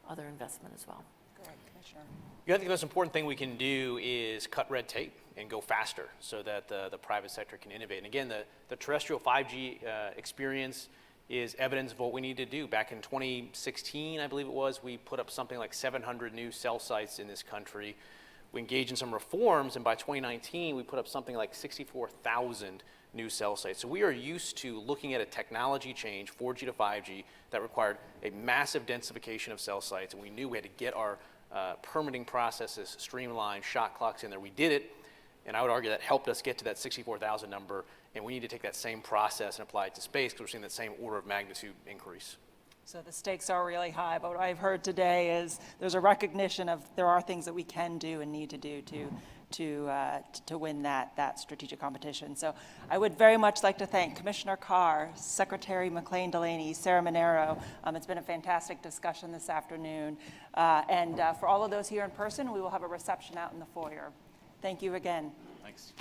other investment as well. Go ahead, Commissioner. I think the most important thing we can do is cut red tape and go faster so that the private sector can innovate. And again, the terrestrial 5G experience is evidence of what we need to do. Back in 2016, I believe it was, we put up something like 700 new cell sites in this country. We engaged in some reforms, and by 2019, we put up something like 64,000 new cell sites. So we are used to looking at a technology change, 4G to 5G, that required a massive densification of cell sites, and we knew we had to get our permitting processes streamlined, shot clocks in there. We did it, and I would argue that helped us get to that 64,000 number, and we need to take that same process and apply it to space because we're seeing that same order of magnitude increase. So the stakes are really high, but what I've heard today is there's a recognition of there are things that we can do and need to do to win that strategic competition. So I would very much like to thank Commissioner Carr, Secretary McLean Delaney, Sarah Monero. It's been a fantastic discussion this afternoon. And for all of those here in person, we will have a reception out in the foyer. Thank you again. Thanks.